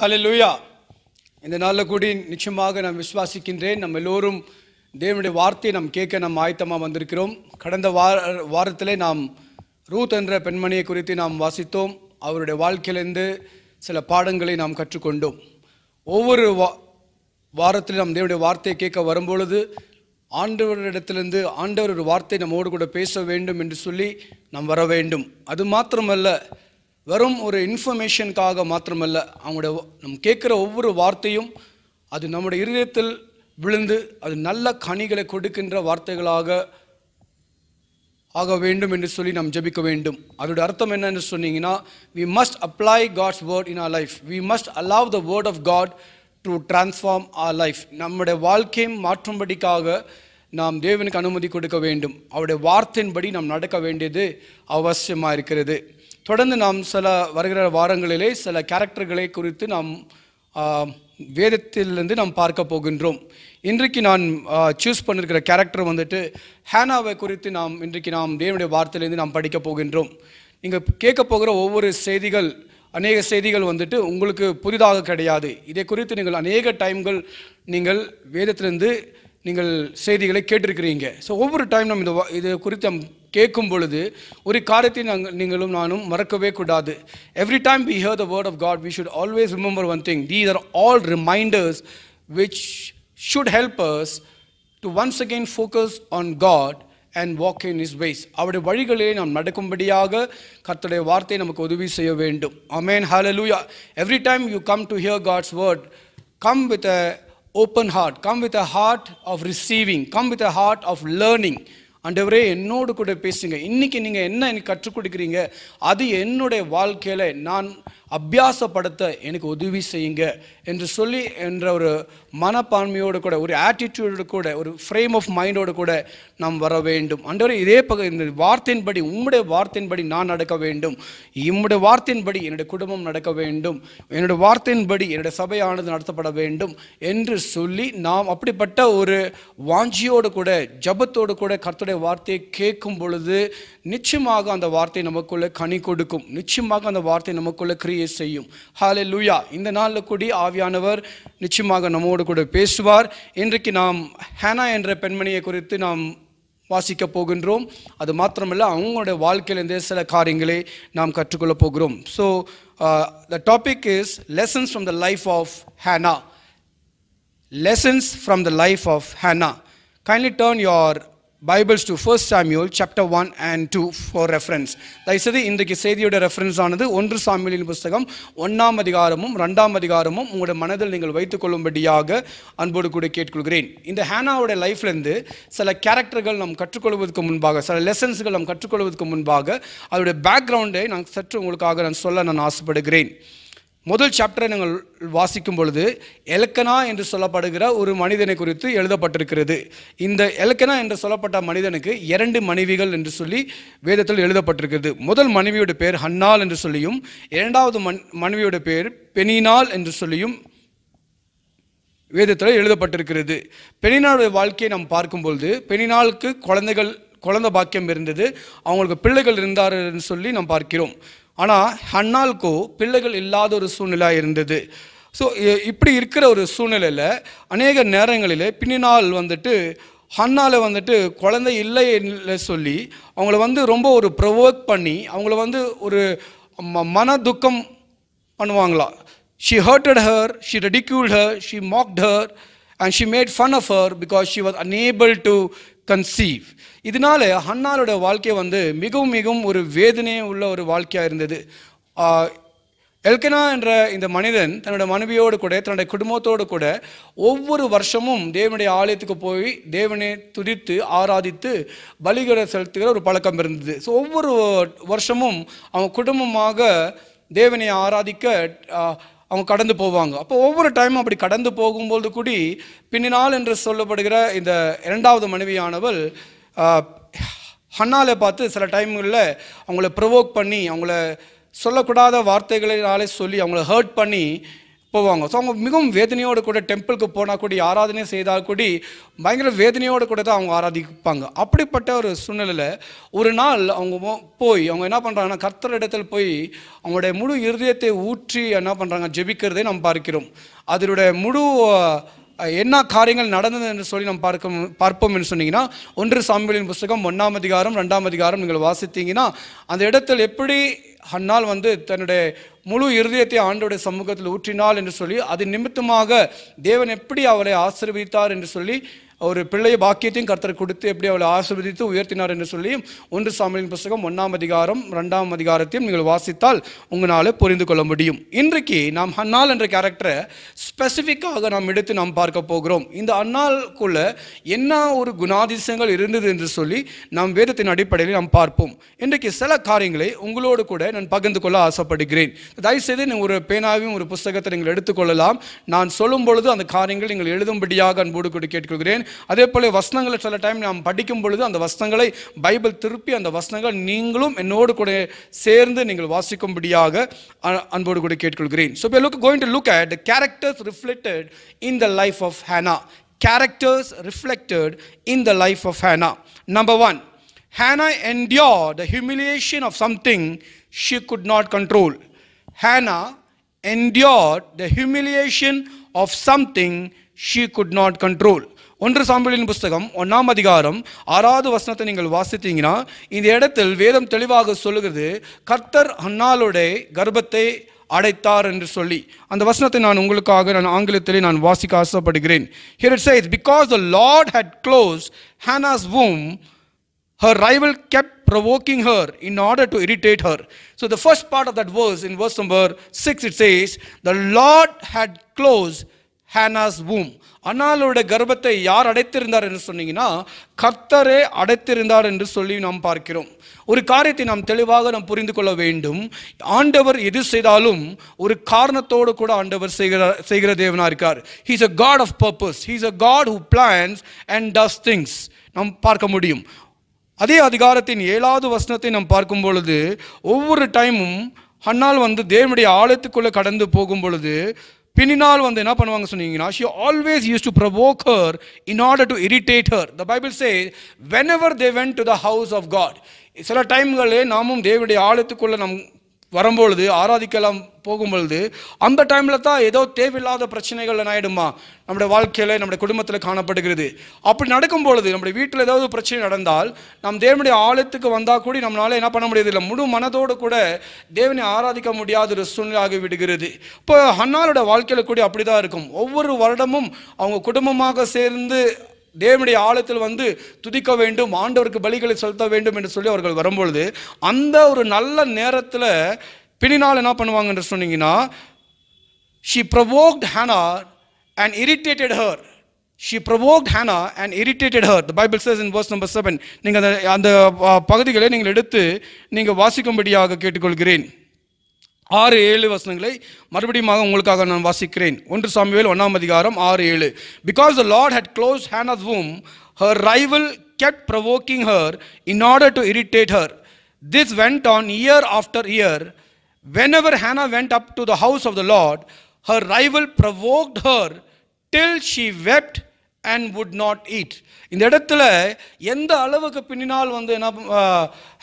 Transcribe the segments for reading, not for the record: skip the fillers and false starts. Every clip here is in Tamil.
ஹல்லேலூயா. இந்த நாளில் கூடி நிச்சயமாக நான் விசுவாசிக்கின்றேன். நம்ம எல்லோரும் தேவனுடைய வார்த்தையை நாம் கேட்க நாம் ஆயத்தமாக வந்திருக்கிறோம். கடந்த வாரத்திலே நாம் ரூத் என்ற பெண்மணியை குறித்து நாம் வாசித்தோம். அவருடைய வாழ்க்கையிலிருந்து சில பாடங்களை நாம் கற்றுக்கொண்டோம். ஒவ்வொரு வாரத்திலும் நாம் தேவனுடைய வார்த்தையை கேட்க வரும்பொழுது ஆண்டவரிடத்திலிருந்து ஆண்டவர் ஒரு வார்த்தை நம்மோடு கூட பேச வேண்டும் என்று சொல்லி நாம் வர வேண்டும். அது மாத்திரமல்ல, வெறும் ஒரு இன்ஃபர்மேஷனுக்காக மாத்திரமல்ல, அவங்களுடைய நம்ம கேட்குற ஒவ்வொரு வார்த்தையும் அது நம்முடைய இருதயத்தில் விழுந்து அது நல்ல கனிகளை கொடுக்கின்ற வார்த்தைகளாக ஆக வேண்டும் என்று சொல்லி நாம் ஜெபிக்க வேண்டும். அதோட அர்த்தம் என்னன்னு சொன்னீங்கன்னா, we must apply God's word in our life. We must allow the word of God to transform our life. நம்முடைய வாழ்க்கையை மாற்றும்படிக்காக நாம் தேவனுக்கு அனுமதி கொடுக்க வேண்டும். அவருடைய வார்த்தையின்படி நாம் நடக்க வேண்டியது அவசியமாக இருக்கிறது. தொடர்ந்து நாம் சில வருகிற வாரங்களிலே சில கேரக்டர்களை குறித்து நாம் வேதத்திலிருந்து நாம் பார்க்க போகின்றோம். இன்றைக்கு நான் சூஸ் பண்ணியிருக்கிற கேரக்டர் வந்துட்டு ஹேனாவை குறித்து இன்றைக்கு நாம் தேவனுடைய வார்த்தையிலேருந்து நாம் படிக்க போகின்றோம். நீங்கள் கேட்க போகிற ஒவ்வொரு செய்திகள், அநேக செய்திகள் வந்துட்டு உங்களுக்கு புதிதாக கிடையாது. இதை குறித்து நீங்கள் அநேக டைம்கள் நீங்கள் வேதத்திலிருந்து நீங்கள் செய்திகளை கேட்டிருக்கிறீங்க. ஸோ ஒவ்வொரு டைம் நம்ம இதை குறித்து நாம் கேட்கும் பொழுது ஒரு காரியத்தை நீங்களும் நானும் மறக்கவே கூடாது. Every time we hear the word of God, we should always remember one thing. These are all reminders which should help us to once again focus on God and walk in His ways. அவருடைய வழிகளிலே நாம் நடக்கும்படியாக கர்த்தருடைய வார்த்தை நமக்கு உதவி செய்ய வேண்டும். Amen. Hallelujah. Every time you come to hear God's word, come with a open heart, come with a heart of receiving, come with a heart of learning. ஆண்டவரே, என்னோடு கூட பேசுங்க. இன்றைக்கி நீங்கள் என்ன எனக்கு கற்றுக் கொடுக்குறீங்க, அது என்னுடைய வாழ்க்கையில் நான் அபியாசப்படுத்த எனக்கு உதவி செய்யுங்க என்று சொல்லி என்ற ஒரு மனப்பான்மையோடு கூட, ஒரு ஆட்டிடியூடோடு கூட, ஒரு ஃப்ரேம் ஆஃப் மைண்டோடு கூட நாம் வர வேண்டும். ஆண்டவரே, இதே இந்த வார்த்தையின்படி, உம்முடைய வார்த்தையின்படி நான் நடக்க வேண்டும். உம்முடைய வார்த்தையின்படி என்னுடைய குடும்பம் நடக்க வேண்டும். என்னுடைய வார்த்தையின்படி என்னுடைய சபையானது நடத்தப்பட வேண்டும் என்று சொல்லி நாம் அப்படிப்பட்ட ஒரு வாஞ்சியோடு கூட, ஜபத்தோடு கூட கர்த்தருடைய வார்த்தையை கேட்கும் பொழுது நிச்சயமாக அந்த வார்த்தை நமக்குள்ளே கனி கொடுக்கும். நிச்சயமாக அந்த வார்த்தை நமக்குள்ளே கிரியை செய்யும். ஹல்லேலூயா. இந்த நாளில் கூடி ஆவியானவர் நிச்சயமாக நம்மோடு கூட பேசுவார். இன்றைக்கு நாம் ஹேனா என்ற பெண்மணியை குறித்து நாம் வாசிக்க போகின்றோம். அது மாத்திரமல்ல, அவங்களுடைய வாழ்க்கையிலிருந்தே சில காரியங்களை நாம் கற்றுக்கொள்ள போகிறோம். So the topic is lessons from the life of Hannah. Lessons from the life of Hannah. Kindly turn your Bibles to 1 Samuel chapter 1 and 2 for reference. தயவுசெய்து இன்றைக்கு செய்தியோட ரெஃபரன்ஸ் ஆனது 1 சாமுவேலின் புத்தகம் 1ஆம் அதிகாரமும் 2ஆம் அதிகாரமும் உங்களுடைய மனதில் நீங்கள் வைத்துக் கொள்ளும்படியாக அன்போடு கூட கேட்டுக்கொள்கிறேன். இந்த ஹேனாவோட லைஃப்லேருந்து சில கேரக்டர்கள் நாம் கற்றுக்கொள்வதற்கு முன்பாக, சில லெசன்ஸ்கள் நாம் கற்றுக்கொள்வதற்கு முன்பாக அதோடைய பேக்ரவுண்டை நான் சற்று உங்களுக்காக சொல்ல நான் ஆசைப்படுகிறேன். முதல் சாப்டரை நாங்கள் வாசிக்கும் பொழுது எல்கனா என்று சொல்லப்படுகிற ஒரு மனிதனை குறித்து எழுதப்பட்டிருக்கிறது. இந்த எல்கனா என்று சொல்லப்பட்ட மனிதனுக்கு 2 மனைவிகள் என்று சொல்லி வேதத்தில் எழுதப்பட்டிருக்கிறது. முதல் மனைவியோட பேர் ஹன்னாள் என்று சொல்லியும், இரண்டாவது மனைவியோட பேர் பெனினாள் என்று சொல்லியும் வேதத்தில் எழுதப்பட்டிருக்கிறது. பெனினாளுடைய வாழ்க்கையை நாம் பார்க்கும்பொழுது, பெனினாளுக்கு குழந்தை பாக்கியம் இருந்தது, அவங்களுக்கு பிள்ளைகள் இருந்தார்னு சொல்லி நாம் பார்க்கிறோம். ஆனால் ஹன்னாளுக்கோ பிள்ளைகள் இல்லாத ஒரு சூழ்நிலை இருந்தது. ஸோ இப்படி இருக்கிற ஒரு சூழ்நிலையில் அநேக நேரங்களில் பின்னால் வந்துட்டு ஹன்னாலை வந்துட்டு குழந்தை இல்லை சொல்லி அவங்கள ரொம்ப ஒரு ப்ரொவோக் பண்ணி அவங்கள ஒரு மன துக்கம் பண்ணுவாங்களா. She hurted her, she ridiculed her, she mocked her and she made fun of her because she was unable to conceive. இதனால ஹன்னாளோட வாழ்க்கை மிகவும் மிகவும் ஒரு வேதனை உள்ள ஒரு வாழ்க்கையாக இருந்தது. எல்கனா என்ற இந்த மனிதன் தன்னுடைய மனைவியோடு கூட, தன்னுடைய குடும்பத்தோடு கூட ஒவ்வொரு வருஷமும் தேவனுடைய ஆலயத்துக்கு போய் தேவனை துதித்து ஆராதித்து பலிகளை செலுத்துகிற ஒரு பழக்கம் இருந்தது. ஸோ ஒவ்வொரு வருஷமும் அவங்க குடும்பமாக தேவனை ஆராதிக்க அவங்க கடந்து போவாங்க. அப்போ ஒவ்வொரு டைமும் அப்படி கடந்து போகும்போது கூடி பின்னால் என்று சொல்லப்படுகிற இந்த இரண்டாவது மனைவியானவள் ஹன்னாலை பார்த்து சில டைம்களில் அவங்கள ப்ரொவோக் பண்ணி, அவங்கள சொல்லக்கூடாத வார்த்தைகளினாலே சொல்லி அவங்கள ஹர்ட் பண்ணி போவாங்க. ஸோ அவங்க மிகவும் வேதனையோடு கூட டெம்பிளுக்கு போனால் கூட ஆராதனை செய்தால் கூட பயங்கர வேதனையோடு கூட தான் அவங்க ஆராதிப்பாங்க. அப்படிப்பட்ட ஒரு சூழ்நிலையில் ஒரு நாள் அவங்க போய் அவங்க என்ன பண்ணுறாங்கன்னா கர்த்தரிடத்தில் போய் அவங்களுடைய முழு இருதயத்தை ஊற்றி என்ன பண்ணுறாங்க ஜெபிக்கிறதே நாம் பார்க்கிறோம். அதனுடைய முழு என்ன காரியங்கள் நடந்தது என்று சொல்லி நாம் பார்ப்போம் என்று சொன்னீங்கன்னா 1 சாமுவேலின் புஸ்தகம் 1ஆம் அதிகாரம் 2ஆம் அதிகாரம் நீங்கள் வாசித்தீங்கன்னா அந்த இடத்தில் எப்படி அன்னாள் தன்னுடைய முழு இருதயத்தை ஆண்டவருடைய சமூகத்தில் ஊற்றினாள் என்று சொல்லி அது நிமித்தமாக தேவன் எப்படி அவளை ஆசீர்வதித்தார் என்று சொல்லி ஒரு பிள்ளைய பாக்கியத்தையும் கர்த்தர் கொடுத்து எப்படி அவளை ஆசீர்வதித்து உயர்த்தினார் என்று சொல்லி 1 சாமுவேலின் புஸ்தகம் 1ஆம் அதிகாரம் 2ஆம் அதிகாரத்தையும் நீங்கள் வாசித்தால் உங்களால் புரிந்து கொள்ள முடியும். இன்றைக்கு நாம் அன்னாள் என்ற கேரக்டரை ஸ்பெசிஃபிக்காக நாம் எடுத்து நாம் பார்க்க போகிறோம். இந்த அன்னாளுக்குள்ள என்ன ஒரு குணாதிசயங்கள் இருந்தது என்று சொல்லி நாம் வேதத்தின் அடிப்படையில் நாம் பார்ப்போம். இன்றைக்கு சில காரியங்களை உங்களோடு கூட நான் பகிர்ந்து கொள்ள ஆசைப்படுகிறேன். தயவுசெய்து நீங்கள் ஒரு பேனாவையும் ஒரு புஸ்தகத்தை நீங்கள் எடுத்துக்கொள்ளலாம். நான் சொல்லும் பொழுது அந்த காரியங்கள் நீங்கள் எழுதும்படியாக அன்போடு கூட கேட்டுக்கொள்கிறேன். அதே போல வசனங்களை சில டைம் நாம் படிக்கும் பொழுது அந்த வசனங்களை பைபிள் திருப்பி அந்த வசனங்கள் நீங்களும் என்னோடு கூட சேர்ந்து நீங்கள் வாசிக்கும்படியாக அன்போடு கூட கேட்டுக்கொள்கிறேன். So we are going to look at the characters reflected in the life of Hannah. Characters reflected in the life of Hannah. Number 1, Hannah endured the humiliation of something she could not control. Hannah endured the humiliation of something she could not control. 1 சாமுவேலின் புஸ்தகம் 1ஆம் அதிகாரம் 6வது வசனத்தை நீங்கள் வாசித்தீங்கன்னா இந்த இடத்தில் வேதம் தெளிவாக சொல்லுகிறது கர்த்தர் அன்னாளுடைய கர்ப்பத்தை அடைத்தார் என்று சொல்லி அந்த வசனத்தை நான் உங்களுக்காக ஆங்கிலத்திலே நான் வாசிக்க ஆசைப்படுகிறேன். Here it says, because the Lord had closed Hannah's womb, her rival kept provoking her in order to irritate her. So the first part of that verse, in verse number 6, it says, the Lord had closed Hannah's womb. அன்னாளுடைய கர்ப்பத்தை யார் அடைத்திருந்தார் என்று சொன்னீங்கன்னா கர்த்தரே அடைத்திருந்தார் என்று சொல்லி நாம் பார்க்கிறோம். ஒரு காரியத்தை நாம் தெளிவாக நாம் புரிந்து கொள்ள வேண்டும். ஆண்டவர் எது செய்தாலும் ஒரு காரணத்தோடு கூட ஆண்டவர் செய்கிற தேவனா இருக்கார். He is a God of purpose. He is a God who plans and does things. நாம் பார்க்க முடியும். அதே அதிகாரத்தின் 7வது வசனத்தை நாம் பார்க்கும் பொழுது ஒவ்வொரு டைமும் அன்னாள் தேவனுடைய ஆலயத்துக்குள்ளே கடந்து போகும் பொழுது பின்னால் என்ன பண்ணுவாங்க சொன்னீங்கன்னா she always used to provoke her in order to irritate her. The Bible says whenever they went to the house of God, சில டைம்களே நாமும் தேவனுடைய ஆலயத்துக்குள்ளே நாம் வரும்பொழுது ஆராதிக்கலாம் போகும்பொழுது அந்த டைமில் தான் ஏதோ தேவையில்லாத பிரச்சனைகள் ஆகிடுமா நம்முடைய வாழ்க்கையில் நம்முடைய குடும்பத்தில் காணப்படுகிறது. அப்படி நடக்கும் பொழுது நம்முடைய வீட்டில் ஏதாவது பிரச்சனை நடந்தால் நாம் தேவனுடைய ஆலயத்துக்கு வந்தால் கூட நம்மளால் என்ன பண்ண முடியாது இல்லை முழு மனதோடு கூட தேவனை ஆராதிக்க முடியாத ஒரு சூழ்நிலையாகி விடுகிறது. இப்போ அன்னாளோட வாழ்க்கையில் கூட அப்படி தான் இருக்கும். ஒவ்வொரு வருடமும் அவங்க குடும்பமாக சேர்ந்து தேவனுடைய ஆலயத்தில் துதிக்க வேண்டும், ஆண்டவருக்கு பலிகளை செலுத்த வேண்டும் என்று சொல்லி அவர்கள் வரும்பொழுது அந்த ஒரு நல்ல நேரத்தில் பின்னால் என்ன பண்ணுவாங்க என்று சொன்னீங்கன்னா she provoked Hannah and irritated her. She provoked Hannah and irritated her. The Bible says in verse number 7. நீங்கள் அந்த பகுதிகளை நீங்கள் எடுத்து நீங்கள் வாசிக்கும்படியாக கேட்டுக்கொள்கிறேன். 6-7 வசனங்களை மறுபடியும் உங்களுக்காக நான் வாசிக்கிறேன். 1 சாமுவேல் 1ஆம் அதிகாரம் 6-7. Because the Lord had closed Hannah's womb, her rival kept provoking her in order to irritate her. This went on year after year. Whenever Hannah went up to the house of the Lord, her rival provoked her till she wept and would not eat. இந்த இடத்துல எந்த அளவுக்கு பின்னால் என்ன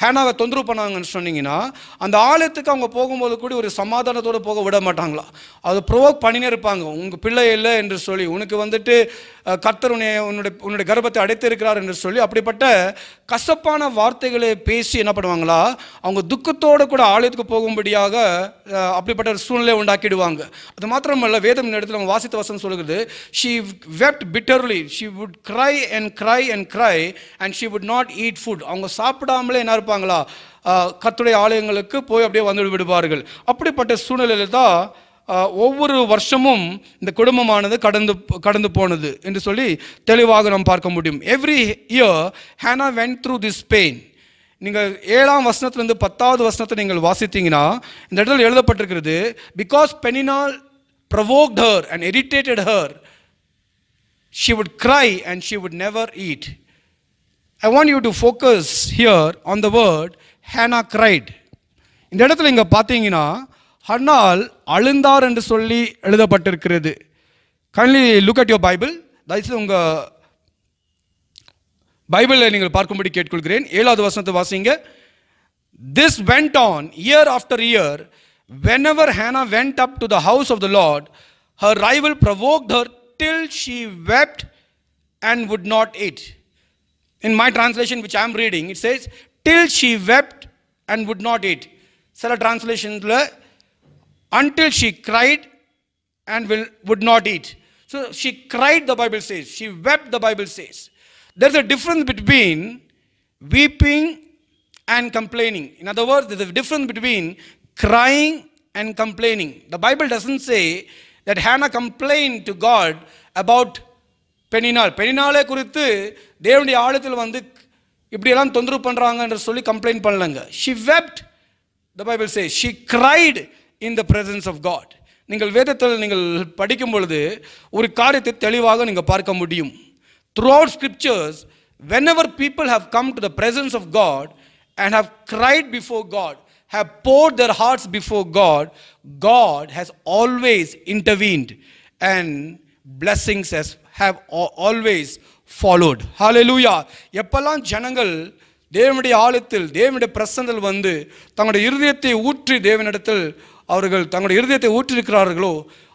ஹேனாவை தொந்தரவு பண்ணாங்கன்னு சொன்னீங்கன்னா அந்த ஆலயத்துக்கு அவங்க போகும்போது கூட ஒரு சமாதானத்தோடு போக விட மாட்டாங்களா. அதை ப்ரொவோக் பண்ணினே இருப்பாங்க. உங்கள் பிள்ளை இல்லை என்று சொல்லி உனக்கு கர்த்தர் உன்னுடைய கர்ப்பத்தை அடைத்திருக்கிறார் என்று சொல்லி அப்படிப்பட்ட கசப்பான வார்த்தைகளை பேசி என்ன பண்ணுவாங்களா அவங்க துக்கத்தோடு கூட ஆலயத்துக்கு போகும்படியாக அப்படிப்பட்ட ஒரு சூழ்நிலை உண்டாக்கிடுவாங்க. அது மாத்திரமல்ல வேதம் இந்த இடத்துல அவங்க வாசித்த வசனம் சொல்லுகிறது she wept bitterly. She would cry and cry and she would not eat food. அவங்க சாப்பிடாமலே என்ன இருப்பாங்களா கர்த்தருடைய ஆலயங்களுக்கு போய் அப்படியே வந்து விடுவார்கள். அப்படிப்பட்ட சூழ்நிலையில் தான் ஒவ்வொரு வருஷமும் இந்த குடும்பமானது கடந்து போனது என்று சொல்லி தெளிவாக நாம் பார்க்க முடியும். Every year Hannah went through this pain. நீங்கள் 7ஆம் வசனத்திலிருந்து 10வது வசனத்தை நீங்கள் வாசித்தீங்கன்னா இந்த இடத்துல எழுதப்பட்டிருக்கிறது because Peninnah provoked her and irritated her, she would cry and she would never eat. I want you to focus here on the word Hannah cried. இந்த இடத்துல இங்கே பார்த்தீங்கன்னா ஆனால் அழுந்தார் என்று சொல்லி எழுதப்பட்டிருக்கிறது. kindly look at your Bible. தயவுசெய்து உங்கள் பைபிளில் நீங்கள் பார்க்கும்படி கேட்டுக்கொள்கிறேன். 7வது வசனத்தை வாசிங்க. This went on year after year. Whenever Hannah went up to the house of the Lord, her rival provoked her till she wept and would not eat. In my translation, which I am reading, it says, till she wept and would not eat. சில டிரான்ஸ்லேஷன்ல until she cried and would not eat. So she cried, the Bible says. She wept, the Bible says. There's a difference between weeping and complaining. In other words, there's a difference between crying and complaining. The Bible doesn't say that Hannah complained to God about பெனினாள். பெனினாலே குறித்து தேவனுடைய ஆழத்தில் வந்து இப்படியெல்லாம் தொந்தரவு பண்ணுறாங்க என்று சொல்லி கம்ப்ளைண்ட் பண்ணலங்க. She wept, the Bible says. She cried in the presence of God. நீங்கள் வேதத்தில் நீங்கள் படிக்கும் பொழுது ஒரு காரியத்தை தெளிவாக நீங்கள் பார்க்க முடியும். Throughout scriptures, whenever people have come to the presence of God and have cried before God, have poured their hearts before God, God has always intervened and blessings have always followed. Hallelujah. எப்பெல்லாம் ஜனங்கள் தேவனுடைய ஆலயத்தில் தேவனுடைய பிரசன்னத்தில் வந்து தங்களுடைய இருதயத்தை ஊற்றி தேவனிடத்தில் அவர்கள் தங்களுடைய இருதயத்தை ஊற்றிருக்கிறார்களோ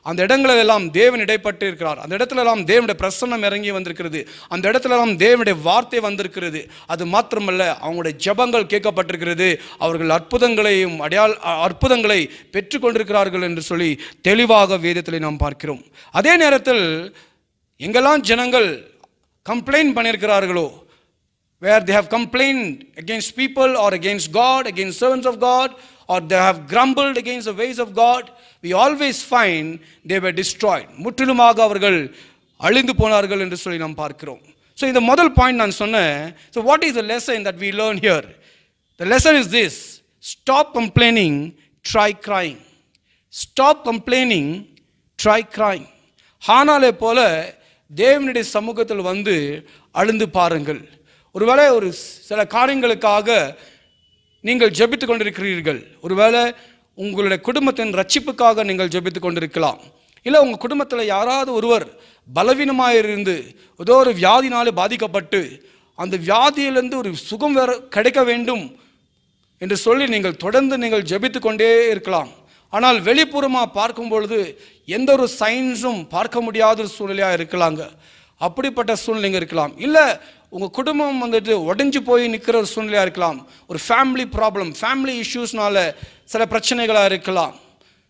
அந்த இடங்களெல்லாம் தேவன் இடைப்பட்டு இருக்கிறார். அந்த இடத்துலெல்லாம் தேவனுடைய பிரசன்னம் இறங்கி வந்திருக்கிறது. அந்த இடத்துலெல்லாம் தேவனுடைய வார்த்தை வந்திருக்கிறது. அது மாத்திரமல்ல, அவங்களுடைய ஜெபங்கள் கேட்கப்பட்டிருக்கிறது. அவர்கள் அற்புதங்களை பெற்றுக்கொண்டிருக்கிறார்கள் என்று சொல்லி தெளிவாக வேதத்தில் நாம் பார்க்கிறோம். அதே நேரத்தில் எங்கெல்லாம் ஜனங்கள் complaint பண்ணியிருக்கிறார்களோ, where they have complained against people or against God, against servants of God, or they have grumbled against the ways of God, we always find they were destroyed. முற்றிலுமாக அவர்கள் அழிந்து போனார்கள் என்று சொல்லி நாம் பார்க்கிறோம். So இந்த முதல் பாயிண்ட் நான் சொன்னேன். So what is the lesson that we learn here? The lesson is this: stop complaining, try crying. Stop complaining, try crying. ஹானாலே போல தேவனுடைய சமூகத்தில் வந்து அழுந்து பாருங்கள். ஒருவேளை ஒரு சில காரியங்களுக்காக நீங்கள் ஜெபித்துக் கொண்டிருக்கிறீர்கள். ஒருவேளை உங்களுடைய குடும்பத்தின் ரட்சிப்புக்காக நீங்கள் ஜெபித்துக் கொண்டிருக்கலாம். இல்லை உங்கள் குடும்பத்தில் யாராவது ஒருவர் பலவீனமாக இருந்து ஏதோ ஒரு வியாதினாலே பாதிக்கப்பட்டு அந்த வியாதியிலிருந்து ஒரு சுகம் வேற கிடைக்க வேண்டும் என்று சொல்லி நீங்கள் தொடர்ந்து நீங்கள் ஜெபித்து கொண்டே இருக்கலாம். ஆனால் வெளிப்புறமாக பார்க்கும் பொழுது எந்த ஒரு சைன்ஸும் பார்க்க முடியாத ஒரு சூழ்நிலையாக இருக்கலாங்க. அப்படிப்பட்ட சூழ்நிலைங்க இருக்கலாம். இல்லை உங்கள் குடும்பம் வந்துட்டு உடஞ்சி போய் நிற்கிற ஒரு சூழ்நிலையாக இருக்கலாம். ஒரு ஃபேமிலி ப்ராப்ளம், ஃபேமிலி இஷ்யூஸ்னால சில பிரச்சனைகளாக இருக்கலாம்.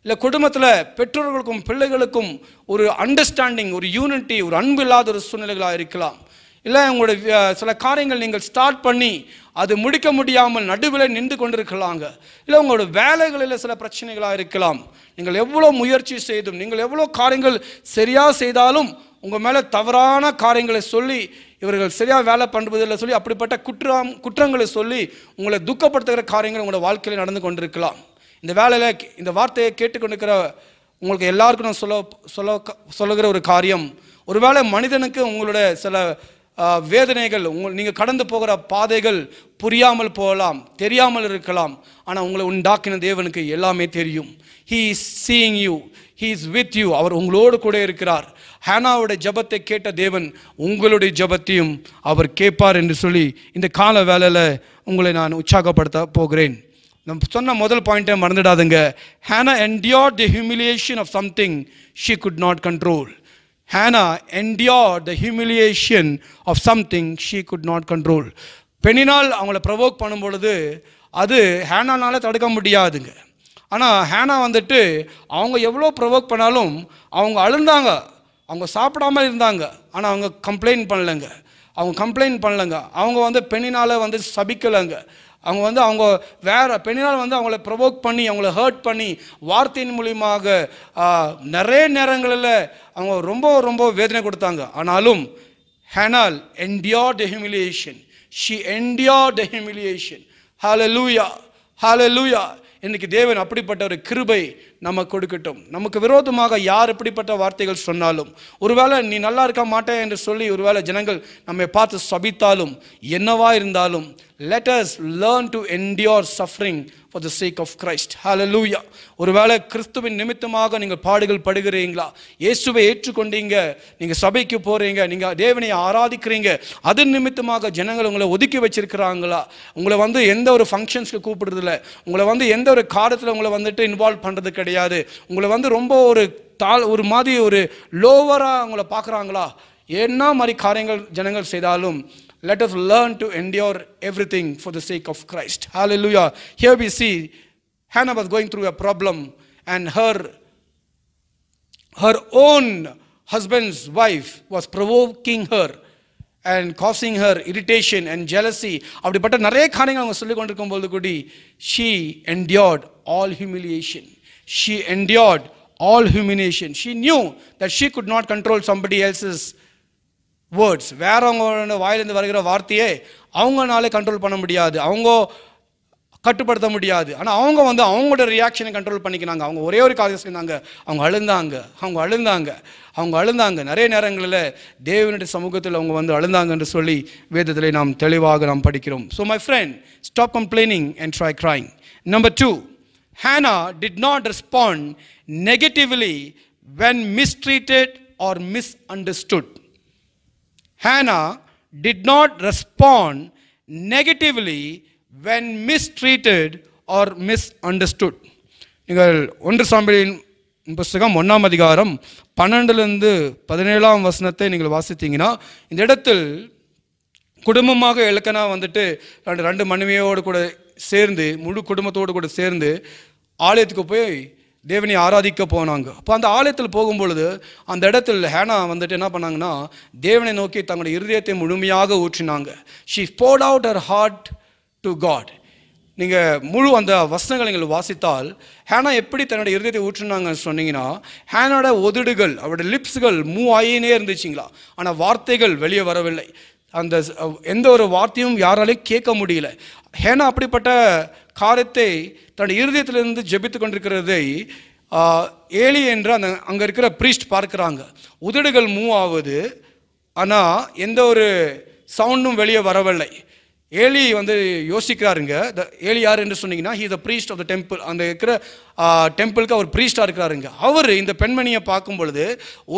இல்லை குடும்பத்தில் பெற்றோர்களுக்கும் பிள்ளைகளுக்கும் ஒரு அண்டர்ஸ்டாண்டிங், ஒரு யூனிட்டி, ஒரு அன்பு இல்லாத ஒரு சூழ்நிலைகளாக இருக்கலாம். இல்லை உங்களுடைய சில காரியங்கள் நீங்கள் ஸ்டார்ட் பண்ணி அது முடிக்க முடியாமல் நடுவில் நின்று கொண்டிருக்கலாங்க. இல்லை உங்களோட வேலைகளில் சில பிரச்சனைகளாக இருக்கலாம். நீங்கள் எவ்வளோ முயற்சி செய்தும், நீங்கள் எவ்வளோ காரியங்கள் சரியாக செய்தாலும் உங்கள் மேலே தவறான காரியங்களை சொல்லி இவர்கள் சரியாக வேலை பண்ணுவதில்லை சொல்லி அப்படிப்பட்ட குற்றங்களை சொல்லி உங்களை துக்கப்படுத்துகிற காரியங்கள் உங்களோட வாழ்க்கையில் நடந்து கொண்டிருக்கலாம். இந்த வேலையில் இந்த வார்த்தையை கேட்டுக்கொண்டிருக்கிற உங்களுக்கு எல்லாருக்கும் நான் சொல்லுகிற ஒரு காரியம், ஒருவேளை மனிதனுக்கு உங்களுடைய சில வேதனைகள், நீங்கள் கடந்து போகிற பாதைகள் புரியாமல் போகலாம், தெரியாமல் இருக்கலாம். ஆனால் உங்களை உண்டாக்கின தேவனுக்கு எல்லாமே தெரியும். He is seeing you, He is with you. அவர் உங்களோடு கூட இருக்கிறார். ஹானாவுடைய ஜெபத்தை கேட்ட தேவன் உங்களுடைய ஜெபத்தையும் அவர் கேட்பார் என்று சொல்லி இந்த கால வேளையில் உங்களை நான் உற்சாகப்படுத்த போகிறேன். நம்ம சொன்ன முதல் பாயிண்ட்டை மறந்துடாதுங்க. Hannah endured the humiliation of something she could not control. Hannah endured the humiliation of something she could not control. பெண்ணினால் அவங்கள ப்ரொவோக் பண்ணும் பொழுது அது ஹேனானால தடுக்க முடியாதுங்க. ஆனால் ஹேனா வந்துட்டு அவங்க எவ்வளோ ப்ரொவோக் பண்ணாலும் அவங்க அழுந்தாங்க, அவங்க சாப்பிடாமல் இருந்தாங்க. ஆனால் அவங்க கம்ப்ளைண்ட் பண்ணலைங்க. அவங்க வந்து பெண்ணினால் வந்து சபிக்கலைங்க. அவங்க வேற பெண்ணினால் வந்து அவங்கள ப்ரொவோக் பண்ணி அவங்கள ஹர்ட் பண்ணி வார்த்தையின் மூலியமாக நிறைய நேரங்களில் அவங்க ரொம்ப ரொம்ப வேதனை கொடுத்தாங்க. ஆனாலும் ஹேனால் endured the humiliation. She endured the humiliation. Hallelujah, hallelujah. இன்னைக்கு தேவன் அப்படிப்பட்ட ஒரு கிருபை நம்ம கொடுக்கட்டும். நமக்கு விரோதமாக யார் எப்படிப்பட்ட வார்த்தைகள் சொன்னாலும், ஒருவேளை நீ நல்லா இருக்க மாட்டே என்று சொல்லி ஒருவேளை ஜனங்கள் நம்மை பார்த்து சபித்தாலும், என்னவா இருந்தாலும், let us learn to endure suffering for the sake of Christ. Hallelujah. ஒருவேளை கிறிஸ்துவின் நிமித்தமாக நீங்கள் பாடுகள் படுகிறீங்களா, இயேசுவை ஏற்றுக்கொண்டீங்க, நீங்க சபைக்கு போறீங்க, நீங்க தேவனை ஆராதிக்கிறீங்க, அதன் நிமித்தமாக ஜனங்கள் உங்களை ஒதுக்கி வச்சிருக்கிறாங்களா, உங்களை எந்த ஒரு ஃபங்க்ஷன்ஸ்க்கு கூப்பிடுறது இல்லை, உங்களை எந்த ஒரு காரியத்தில் உங்களை இன்வால்வ் பண்றது கிடையாது, உங்களை ரொம்ப ஒரு மாதிரி ஒரு லோவரா உங்களை பார்க்குறாங்களா, என்ன மாதிரி காரியங்கள் ஜனங்கள் செய்தாலும், let us learn to endure everything for the sake of Christ. Hallelujah. Here we see Hannah was going through a problem, and her own husband's wife was provoking her and causing her irritation and jealousy. அப்படிப்பட்ட நிறைய காரியங்கள் அவங்க சொல்லி கொண்டிருக்கும் போது கூடி she endured all humiliation. She endured all humiliation. She knew that she could not control somebody else's words. வேறவங்களோட வாயிலிருந்து வருகிற வார்த்தையே அவங்கனாலே கண்ட்ரோல் பண்ண முடியாது, அவங்க கட்டுப்படுத்த முடியாது. ஆனால் அவங்க அவங்களோட ரியாக்ஷனை கண்ட்ரோல் பண்ணிக்கினாங்க. அவங்க ஒரே ஒரு காரியம் செஞ்சாங்க, அவங்க அழுந்தாங்க. நிறைய நேரங்களில் தேவனுடைய சமூகத்தில் அவங்க அழுந்தாங்க என்று சொல்லி வேதத்தில் நாம் தெளிவாக நாம் படிக்கிறோம். So my friend, stop complaining and try crying. Number 2, Hannah did not respond negatively when mistreated or misunderstood. Hannah did not respond negatively when mistreated or misunderstood. நீங்கள் 1 சாமுவேலின் புத்தகம் 1ஆம் அதிகாரம் 12-17 வசனத்தை நீங்கள் வாசித்தீங்கன்னா, இந்த இடத்தில் குடும்பமாக எல்கனா ரெண்டு மனைவியோடு கூட சேர்ந்து, முழு குடும்பத்தோடு கூட சேர்ந்து ஆலயத்துக்கு போய் தேவனை ஆராதிக்க போனாங்க. அப்போ அந்த ஆலயத்தில் போகும்பொழுது அந்த இடத்துல ஹேனா என்ன பண்ணாங்கன்னா, தேவனை நோக்கி தங்களுடைய இருதயத்தை முழுமையாக ஊற்றினாங்க. she poured out her heart to God. நீங்கள் முழு அந்த வசனங்களை நீங்கள் வாசித்தால் ஹேனா எப்படி தன்னுடைய இருதயத்தை ஊற்றினாங்கன்னு சொன்னீங்கன்னா, ஹேனோட உதடுகள், அவருடைய லிப்ஸ்கள் மூவ் ஆகினே இருந்துச்சுங்களா, ஆனால் வார்த்தைகள் வெளியே வரவில்லை. அந்த எந்த ஒரு வார்த்தையும் யாராலையும் கேட்க முடியல. ஹேனா அப்படிப்பட்ட காரியத்தை தன்னுடைய இருதயத்திலிருந்து ஜெபித்து கொண்டிருக்கிறதை ஏலி என்ற அங்கே இருக்கிற பிரீஸ்ட் பார்க்குறாங்க. உதடுகள் மூவ் ஆகுது, ஆனால் எந்த ஒரு சவுண்டும் வெளியே வரவில்லை. ஏலி யோசிக்கிறாருங்க. ஏலி யார் என்று சொன்னீங்கன்னா, he is the priest of the temple. அந்த இருக்கிற டெம்பிளுக்கு அவர் பிரீஸ்டாக இருக்கிறாருங்க. அவர் இந்த பெண்மணியை பார்க்கும் பொழுது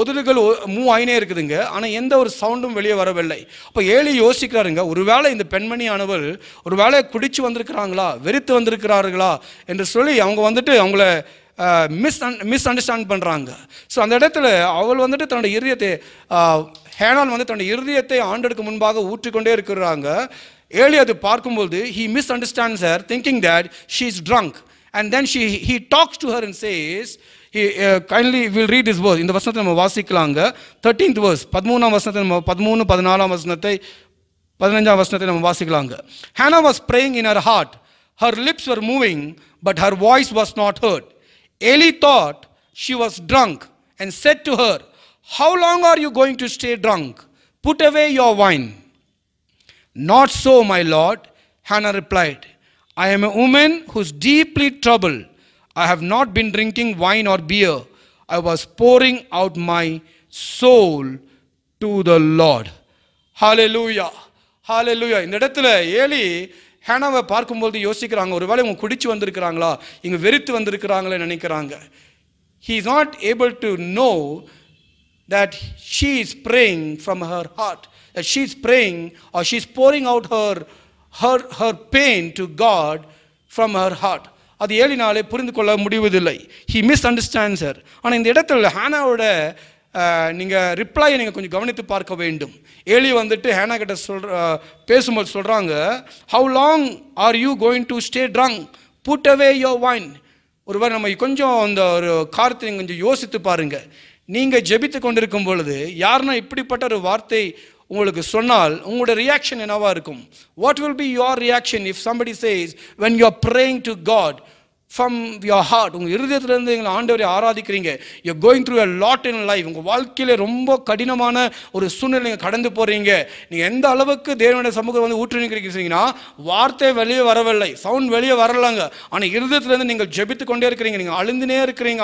உதடுகள் மூவ் ஆயினே இருக்குதுங்க, ஆனால் எந்த ஒரு சவுண்டும் வெளியே வரவில்லை. அப்போ ஏலி யோசிக்கிறாருங்க, ஒருவேளை இந்த பெண்மணியானவள் ஒருவேளை குடிச்சு வந்திருக்கிறாங்களா, வெறுத்து வந்திருக்கிறார்களா என்று சொல்லி அவங்க அவங்கள மிஸ் அண்டர்ஸ்டாண்ட் பண்ணுறாங்க. ஸோ அந்த இடத்துல அவள் தன்னுடைய இருதயத்தை, ஹேனால் தன்னுடைய இருதயத்தை ஆண்டடுக்கு முன்பாக ஊற்றிக்கொண்டே இருக்கிறாங்க. ஏலி அது பார்க்கும்போது he misunderstands her, thinking that she is drunk, and then he talks to her and says, kindly we'll read this verse. இந்த வசனத்தை நம்ம வாசிக்கலாங்க. 13th verse, 13ஆம் வசனத்தை நம்ம 13, 14ஆம் வசனத்தை 15ஆம் வசனத்தை நம்ம வாசிக்கலாங்க. Hannah was praying in her heart, her lips were moving, but her voice was not heard. Eli thought she was drunk and said to her, how long are you going to stay drunk? Put away your wine. Not so, my lord, Hannah replied. I am a woman who is deeply troubled. I have not been drinking wine or beer. I was pouring out my soul to the Lord. Hallelujah. Hallelujah. இந்த இடத்துல ஏலி ஹேனாவை பார்க்கும்போது யோசிக்கிறாங்க, ஒருவேளை இவங்க குடிச்சு வந்திருக்கிறாங்களா, இங்க வெறுத்து வந்திருக்கிறாங்களே நினைக்கிறாங்க. He is not able to know that she is praying from her heart, that she is praying or she is pouring out her pain to God from her heart. அது ஏலினாலே புரிந்து கொள்ள முடிவதில்லை. He misunderstands her. ஆனால் இந்த இடத்துல ஹேனாவோட நீங்கள் ரிப்ளையை நீங்கள் கொஞ்சம் கவனித்து பார்க்க வேண்டும். ஏலி ஹேனா கிட்ட பேசும்போது சொல்கிறாங்க, how long are you going to stay drunk? Put away your wine. ஒருவேளை நம்ம கொஞ்சம் அந்த ஒரு காரியத்தை கொஞ்சம் யோசித்து பாருங்க. நீங்கள் ஜெபித்து கொண்டிருக்கும் பொழுது யாருன்னா இப்படிப்பட்ட ஒரு வார்த்தை உங்களுக்கு சொன்னால் உங்களோட ரியாக்ஷன் என்னவா இருக்கும்? What will be your reaction if somebody says when you are praying to God from your heart, உங்கள் இருதயத்திலிருந்து எங்களை ஆண்டவரை ஆராதிக்கிறீங்க, you're going through a lot in life, உங்கள் வாழ்க்கையில் ரொம்ப கடினமான ஒரு சூழ்நிலை நீங்கள் கடந்து போகிறீங்க, நீங்கள் எந்த அளவுக்கு தேவனுடைய சமூகம் வந்து ஊற்றுனீங்கன்னா வார்த்தை வெளியே வரவில்லை, சவுண்ட் வெளியே வரலாங்க, ஆனால் இருதயத்திலேருந்து நீங்கள் ஜெபித்து கொண்டே இருக்கிறீங்க, நீங்கள் அழுந்தினே இருக்கிறீங்க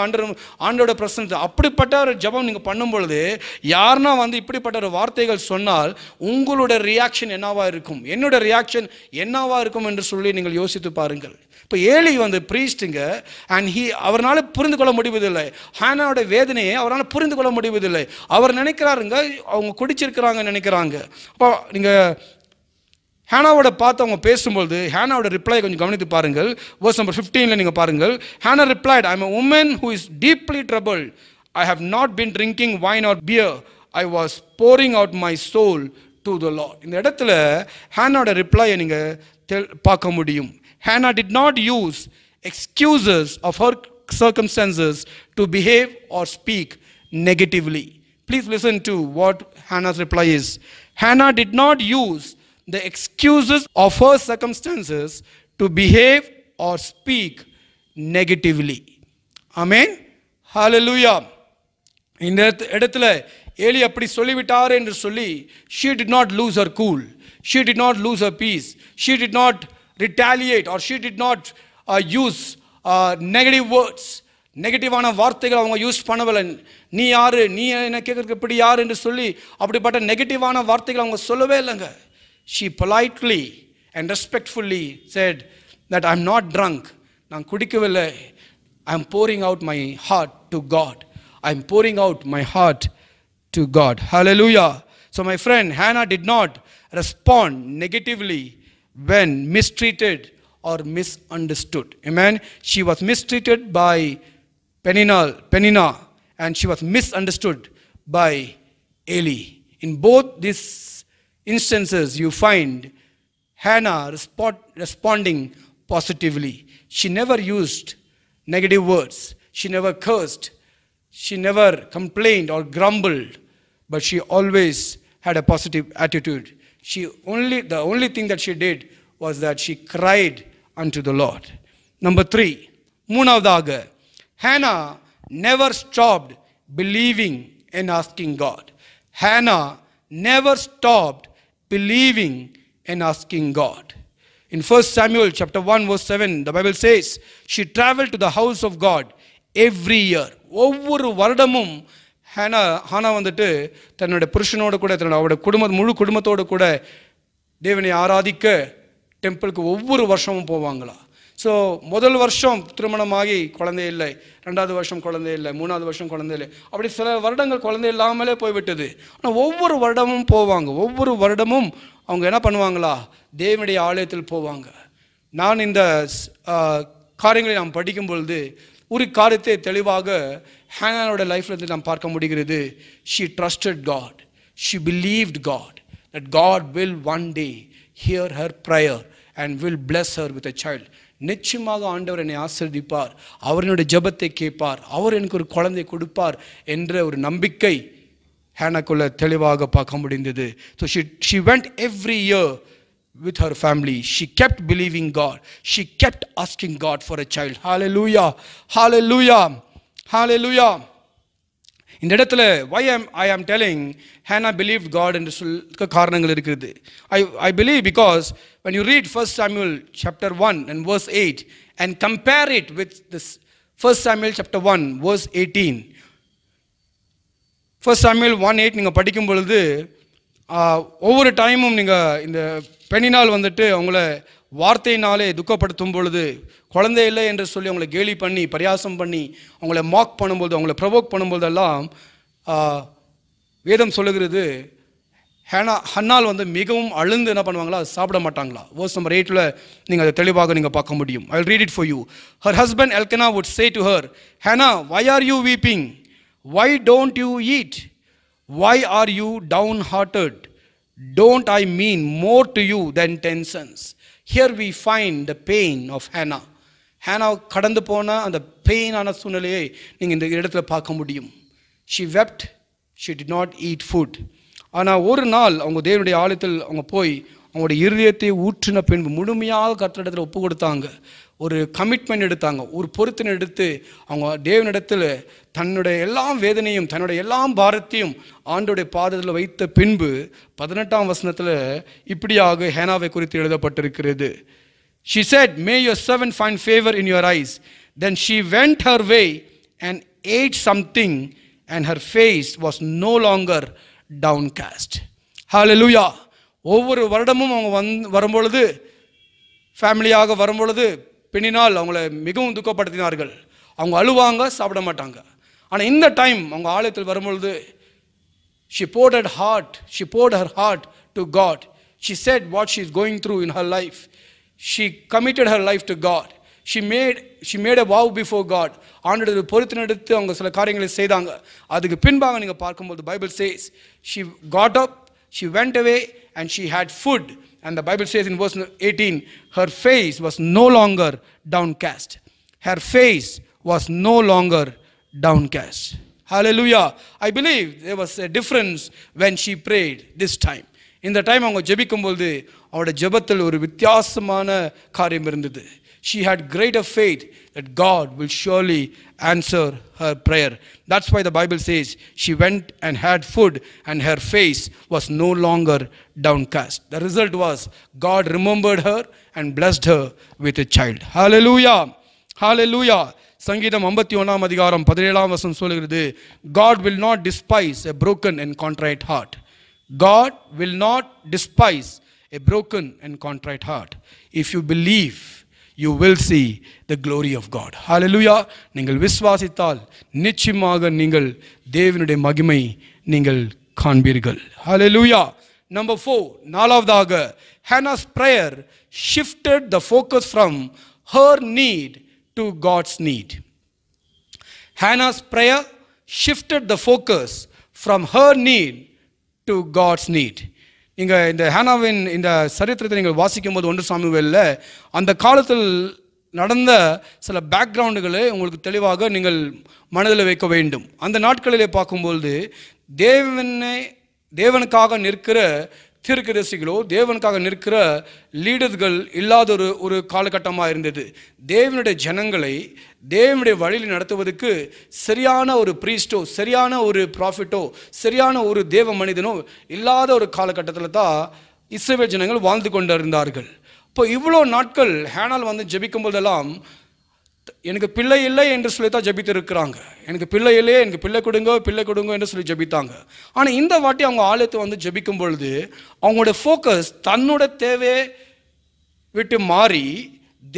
ஆண்டோட பிரசன்னத்தை. அப்படிப்பட்ட ஒரு ஜெபம் நீங்கள் பண்ணும் பொழுது யாருன்னா வந்து இப்படிப்பட்ட ஒரு வார்த்தைகள் சொன்னால் உங்களோட ரியாக்ஷன் என்னவா இருக்கும், என்னோட ரியாக்ஷன் என்னவா இருக்கும் என்று சொல்லி நீங்கள் யோசித்து பாருங்கள். இப்போ ஏலி வந்து ப்ரீஸ்ட்டுங்க, அண்ட் அவரால் புரிந்து கொள்ள முடிவதில்லை, ஹானாவோட வேதனையை அவரால் புரிந்து கொள்ள முடிவதில்லை. அவர் நினைக்கிறாருங்க அவங்க குடிச்சிருக்கிறாங்க நினைக்கிறாங்க. அப்போ நீங்கள் ஹானாவோட பார்த்து அவங்க பேசும்பொழுது ஹானாவோட ரிப்ளை கொஞ்சம் கவனித்து பாருங்கள். verse number 15 நீங்கள் பாருங்கள். Hannah replied, I am a woman who is deeply troubled. I have not been drinking wine or beer. I was pouring out my soul to the Lord. இந்த இடத்துல ஹானாவோட ரிப்ளையை நீங்கள் பார்க்க முடியும். Hannah did not use excuses of her circumstances to behave or speak negatively. Please listen to what Hannah's reply is. Hannah did not use the excuses of her circumstances to behave or speak negatively. Amen. Hallelujah. இந்த இடத்துல ஏலி அப்படி சொல்லிவிட்டார் என்று சொல்லி she did not lose her cool, she did not lose her peace, she did not retaliate or she did not use negative words. நெகட்டிவான வார்த்தைகள் அவங்க யூஸ் பண்ணவில்லை. நீ யாரு, நீ என்ன கேட்கறதுக்கு இப்படி யார் என்று சொல்லி அப்படிப்பட்ட நெகட்டிவான வார்த்தைகள் அவங்க சொல்லவே இல்லைங்க. she politely and respectfully said that I am not drunk, நான் குடிக்கவில்லை, I am pouring out my heart to God, I am pouring out my heart to God. Hallelujah. So my friend, Hannah did not respond negatively when mistreated or misunderstood. Amen. She was mistreated by Peninnah and she was misunderstood by Eli. In both these instances you find Hannah responding positively. She never used negative words, she never cursed, she never complained or grumbled, but she always had a positive attitude. The only thing that she did was that she cried unto the Lord. Number 3, மூணாவதாக, Hannah never stopped believing and asking God. Hannah never stopped believing and asking God. In 1 Samuel chapter 1 verse 7, the Bible says, she traveled to the house of God every year. ஒவ்வொரு வருடமும் ஹானா வந்துட்டு தன்னுடைய புருஷனோடு கூட அவருடைய முழு குடும்பத்தோடு கூட தேவனை ஆராதிக்க டெம்பிளுக்கு ஒவ்வொரு வருஷமும் போவாங்களா. ஸோ முதல் வருஷம் திருமணமாகி குழந்தை இல்லை, ரெண்டாவது வருஷம் குழந்தை இல்லை, மூணாவது வருஷம் குழந்தை இல்லை, அப்படி சில வருடங்கள் குழந்தை இல்லாமலே போய்விட்டது. ஆனால் ஒவ்வொரு வருடமும் போவாங்க, ஒவ்வொரு வருடமும் அவங்க என்ன பண்ணுவாங்களா, தேவனுடைய ஆலயத்தில் போவாங்க. நான் இந்த காரியங்களை நாம் படிக்கும் பொழுது ஒரு காரியத்தை தெளிவாக ஹானாவோட லைஃப்லேருந்து நாம் பார்க்க முடிகிறது. she trusted God, she believed God that God will one day hear her prayer and will bless her with a child. நிச்சயமாக ஆண்டவர் என்னை ஆசீர்வதிப்பார், அவர் என்னுடைய ஜெபத்தை கேட்பார், அவர் எனக்கு ஒரு குழந்தை கொடுப்பார் என்ற ஒரு நம்பிக்கை ஹானாக்குள்ள தெளிவாக பார்க்க முடிந்தது. So she went every year with her family. She kept believing God, she kept asking God for a child. Hallelujah, hallelujah, hallelujah. இந்த இடத்துல why I am telling Hannah believed God என்று சொல்ல காரணங்கள் இருக்குது. I believe because when you read 1 Samuel chapter 1 and verse 8 and compare it with this 1 Samuel chapter 1 verse 18, 1 Samuel 1:8 நீங்கள் படிக்கும் பொழுது ஒவ்வொரு டைமும் நீங்கள் இந்த பெண்ணினால் வந்துட்டு அவங்கள வார்த்தையினாலே துக்கப்படுத்தும் பொழுது, குழந்தை இல்லை என்று சொல்லி அவங்களை கேலி பண்ணி பரியாசம் பண்ணி அவங்கள மாக் பண்ணும்போது, அவங்கள ப்ரொவோக் பண்ணும்போதெல்லாம் வேதம் சொல்லுகிறது ஹன்னாள் வந்து மிகவும் அழுந்து என்ன பண்ணுவாங்களா, சாப்பிட மாட்டாங்களா. verse number 8 நீங்கள் அதை தெளிவாக நீங்கள் பார்க்க முடியும். I will read it for you. Her husband Elkanah would say to her, Hannah, why are you weeping? Why don't you eat? Why are you downhearted? Don't I mean more to you than 10 sons? Here we find the pain of Hannah. Hannah கடந்து போன அந்த பெயினான சூழ்நிலையை நீங்கள் இந்த இடத்துல பார்க்க முடியும். She wept, she did not eat food. ஆனால் ஒரு நாள் அவங்க தேவனுடைய ஆலயத்தில் அவங்க போய் அவங்களுடைய இருதயத்தை ஊற்றின பின்பு முழுமையாக கர்த்தரிடத்தில் ஒப்பு கொடுத்தாங்க, ஒரு கமிட்மெண்ட் எடுத்தாங்க, ஒரு பொறுத்தினை எடுத்து அவங்க தேவனிடத்தில் தன்னுடைய எல்லா வேதனையும் தன்னுடைய எல்லா பாரத்தையும் ஆண்டோடைய பாதத்தில் வைத்த பின்பு 18ஆம் வசனத்தில் இப்படியாக ஹேனாவை குறித்து எழுதப்பட்டிருக்கிறது. She said, "May your servant find favor in your eyes." Then she went her way and ate something, and her face was no longer downcast. Hallelujah. ஒவ்வொரு வருடமும் அவங்க வரும்பொழுது, ஃபேமிலியாக வரும்பொழுது பெண்ணினால் அவங்கள மிகவும் துக்கப்படுத்தினார்கள். அவங்க அழுவாங்க, சாப்பிட மாட்டாங்க. ஆனால் இந்த டைம் அவங்க ஆலயத்தில் வரும்பொழுது she poured her heart to God. She said what she is going through in her life. She committed her life to God. She made a vow before God. ஆண்டவருடைய பொறுத்தினை எடுத்து அவங்க சில காரியங்களை செய்தாங்க. அதுக்கு பின்பாக நீங்கள் பார்க்கும்போது Bible says she got up, she went away and she had food. And the Bible says in verse 18, her face was no longer downcast. Her face was no longer downcast. Hallelujah. I believe there was a difference when she prayed this time. இந்த டைம் அவங்க ஜெபிக்கும்போது அவருடைய ஜெபத்தில் ஒரு வித்தியாசமான காரியம் இருந்தது. She had greater faith that God will surely answer her prayer. That's why the Bible says she went and had food and her face was no longer downcast. The result was God remembered her and blessed her with a child. Hallelujah. Hallelujah. சங்கீதம் 51ஆம் அதிகாரம் 17ஆம் வசனம் சொல்கிறது, God will not despise a broken and contrite heart. God will not despise a broken and contrite heart. If you believe, you will see the glory of God. Hallelujah. நீங்கள் விசுவாசித்தால் நிச்சயமாக நீங்கள் தேவனுடைய மகிமை நீங்கள் காண்பீர்கள். Hallelujah. Number 4, நாலாவதாக, Hannah's prayer shifted the focus from her need to God's need. Hannah's prayer shifted the focus from her need to God's need. நீங்கள் இந்த ஹேனாவின் இந்த சரித்திரத்தை நீங்கள் வாசிக்கும் போது 1 சாமுவேலில் அந்த காலத்தில் நடந்த சில பேக்ரவுண்டுகளை உங்களுக்கு தெளிவாக நீங்கள் மனதில் வைக்க வேண்டும். அந்த நாட்களிலே பார்க்கும்பொழுது தேவனுக்காக நிற்கிற தீர்க்கதரிசிகளோ தேவனுக்காக நிற்கிற லீடர்கள் இல்லாத ஒரு காலகட்டமாக இருந்தது. தேவனுடைய ஜனங்களை தேவனுடைய வழியில் நடத்துவதற்கு சரியான ஒரு பிரீஸ்டோ, சரியான ஒரு ப்ராஃபிட்டோ, சரியான ஒரு தேவ மனிதனோ இல்லாத ஒரு காலகட்டத்தில் தான் இஸ்ரவேல் ஜனங்கள் வாழ்ந்து கொண்டு இருந்தார்கள். இப்போ இவ்வளோ நாட்கள் ஹேனால் வந்து ஜெபிக்கும் போதெல்லாம் எனக்கு பிள்ளை இல்லை என்று சொல்லி தான் ஜெபித்து இருக்கிறாங்க. எனக்கு பிள்ளை இல்லையே, எனக்கு பிள்ளை கொடுங்க என்று சொல்லி ஜெபித்தாங்க. ஆனால் இந்த வாட்டி அவங்க ஆலயத்தை வந்து ஜெபிக்கும் பொழுது அவங்களோட ஃபோக்கஸ் தன்னோட தேவையை விட்டு மாறி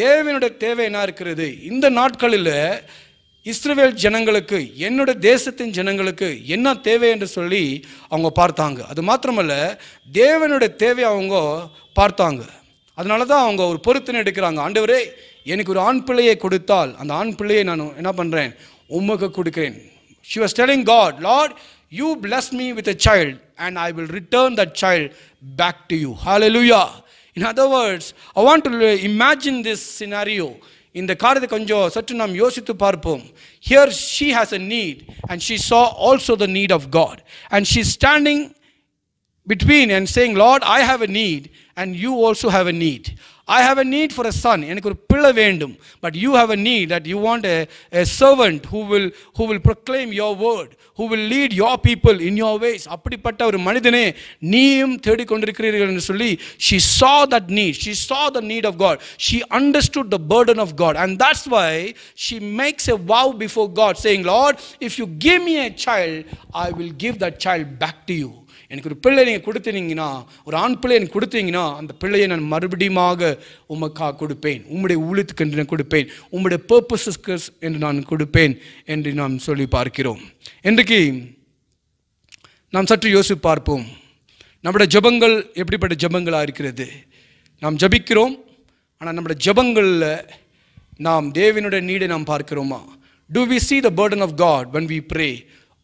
தேவனுடைய தேவை என்ன இருக்கிறது. இந்த நாட்களில் இஸ்ரவேல் ஜனங்களுக்கு, என்னோட தேசத்தின் ஜனங்களுக்கு என்ன தேவை என்று சொல்லி அவங்க பார்த்தாங்க. அது மாத்திரமல்ல, தேவனுடைய தேவையை அவங்க பார்த்தாங்க. அதனால தான் அவங்க ஒரு பொறுத்தினை எடுக்கிறாங்க. ஆண்டவரே, எனக்கு ஒரு ஆண் பிள்ளையை கொடுத்தால் அந்த ஆண் பிள்ளையை நான் என்ன பண்ணுறேன், உமக்கு கொடுக்கிறேன். She was telling God, Lord, you bless me with a child and I will return that child back to you. Hallelujah. In other words, I want to imagine this scenario. இந்த காரியத்தை கொஞ்சம் சற்று நாம் யோசித்து பார்ப்போம். Here she has a need and she saw also the need of God, and she's standing between and saying, Lord, I have a need and you also have a need. I have a need for a son. எனக்கு ஒரு பிள்ளை வேண்டும். But you have a need that you want a servant who will proclaim your word, who will lead your people in your ways. அப்படிப்பட்ட ஒரு மனிதனே நீயும் தேடிக்கொண்டிருக்கிறீர்கள் என்று சொல்லி she saw that need. She saw the need of God. She understood the burden of God. And that's why she makes a vow before God saying, Lord, if you give me a child, I will give that child back to you. எனக்கு ஒரு பிள்ளை நீங்கள் கொடுத்தீங்கன்னா, ஒரு ஆண் பிள்ளை எனக்கு கொடுத்தீங்கன்னா, அந்த பிள்ளையை நான் மறுபடியுமாக உமக்காக கொடுப்பேன், உம்முடைய ஊழியத்துக்கு என்று நான் கொடுப்பேன், உம்முடைய பர்பஸஸ்க்கு என்று நான் கொடுப்பேன் என்று நாம் சொல்லி பார்க்கிறோம். இன்றைக்கு நாம் சற்று யோசித்து பார்ப்போம், நம்முடைய ஜெபங்கள் எப்படிப்பட்ட ஜெபங்களாக இருக்கிறது. நாம் ஜெபிக்கிறோம், ஆனால் நம்முடைய ஜெபங்களில் நாம் தேவனுடைய நீடை நாம் பார்க்கிறோமா? Do we see the burden of God when we pray,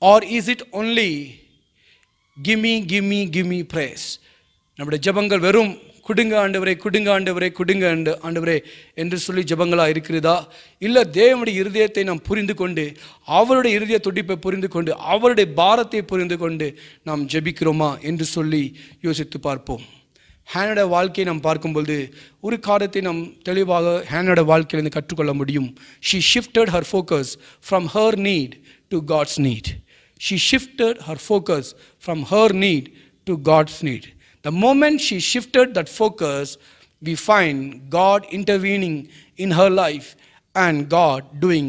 or is it only give me praise? நம்முடைய ஜெபங்கள் வெறும் கொடுங்க ஆண்டவரே, கொடுங்க ஆண்டவரே, கொடுங்க ஆண்டவரே என்று சொல்லி ஜெபங்களாக இருக்கிறதா? இல்லை தேவனுடைய இருதயத்தை நாம் புரிந்து கொண்டு, அவருடைய இருதய துடிப்பை புரிந்து கொண்டு, அவருடைய பாரத்தை புரிந்து கொண்டு நாம் ஜெபிக்கிறோமா என்று சொல்லி யோசித்து பார்ப்போம். ஹேனோட வாழ்க்கையை நாம் பார்க்கும்பொழுது ஒரு காரியத்தை நாம் தெளிவாக ஹேனோட வாழ்க்கையிலிருந்து கற்றுக்கொள்ள முடியும். She shifted her focus from her need to God's need. She shifted her focus from her need to God's need. The moment she shifted that focus, we find God intervening in her life and God doing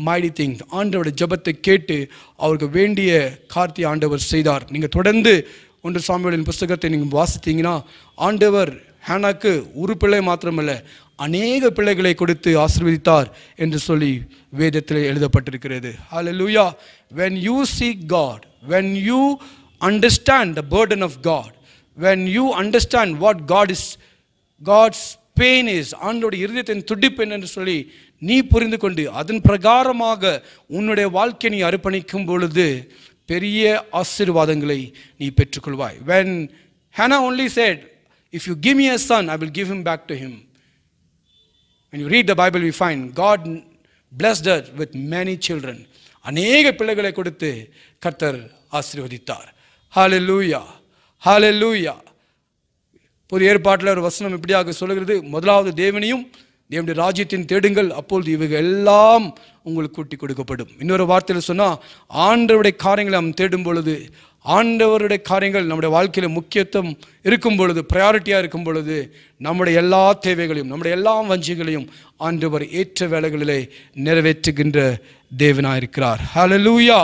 mighty things. ஆண்டவருடைய ஜெபத்தை கேட்டு அவருக்கு வேண்டிய காரியத்தை ஆண்டவர் செய்தார். நீங்கள் தொடர்ந்து 1 சாமுவேலின் புஸ்தகத்தை நீங்கள் வாசித்தீங்கன்னா ஆண்டவர் ஹேனாக்கு ஒரு பிள்ளை மாத்திரமல்ல அநேக பிள்ளைகளை கொடுத்து ஆசீர்வதித்தார் என்று சொல்லி வேதத்தில் எழுதப்பட்டிருக்கிறது. Hallelujah. When you seek God, when you understand the burden of God, when you understand what God's pain is, ஆண்டவருடைய இருதயத்தின் துடிப்பு என்று சொல்லி நீ புரிந்து கொண்டு அதன் பிரகாரமாக உன்னுடைய வாழ்க்கையை நீ அர்ப்பணிக்கும் பொழுது பெரிய ஆசீர்வாதங்களை நீ பெற்றுக்கொள்வாய். When Hannah only said, if you give me a son, I will give him back to him. When you read the Bible, we find God blessed her with many children. அநேக பிள்ளைகளை கொடுத்து கர்த்தர் ஆசீர்வதித்தார். Hallelujah. Hallelujah. புதிய ஏற்பாட்டில் ஒரு வசனம் இப்படியாக சொல்கிறது, முதலாவது தேவனையும் தேவனுடைய ராஜ்யத்தின் தேடுங்கள், அப்பொழுது இவைகள் எல்லாம் உங்களுக்கு கூட்டி கொடுக்கப்படும். இன்னொரு வார்த்தையில் சொன்னால் ஆண்டவருடைய காரியங்களை நாம் தேடும் பொழுது, ஆண்டவருடைய காரியங்கள் நம்முடைய வாழ்க்கையில் முக்கியத்துவம் இருக்கும் பொழுது, ப்ரையாரிட்டியாக இருக்கும் பொழுது நம்முடைய எல்லா தேவைகளையும் நம்முடைய எல்லா வஞ்சிகளையும் ஆண்டவர் ஏற்ற வேளைகளிலே நிறைவேற்றுகின்ற தேவனாக இருக்கிறார். ஹல்லேலூயா.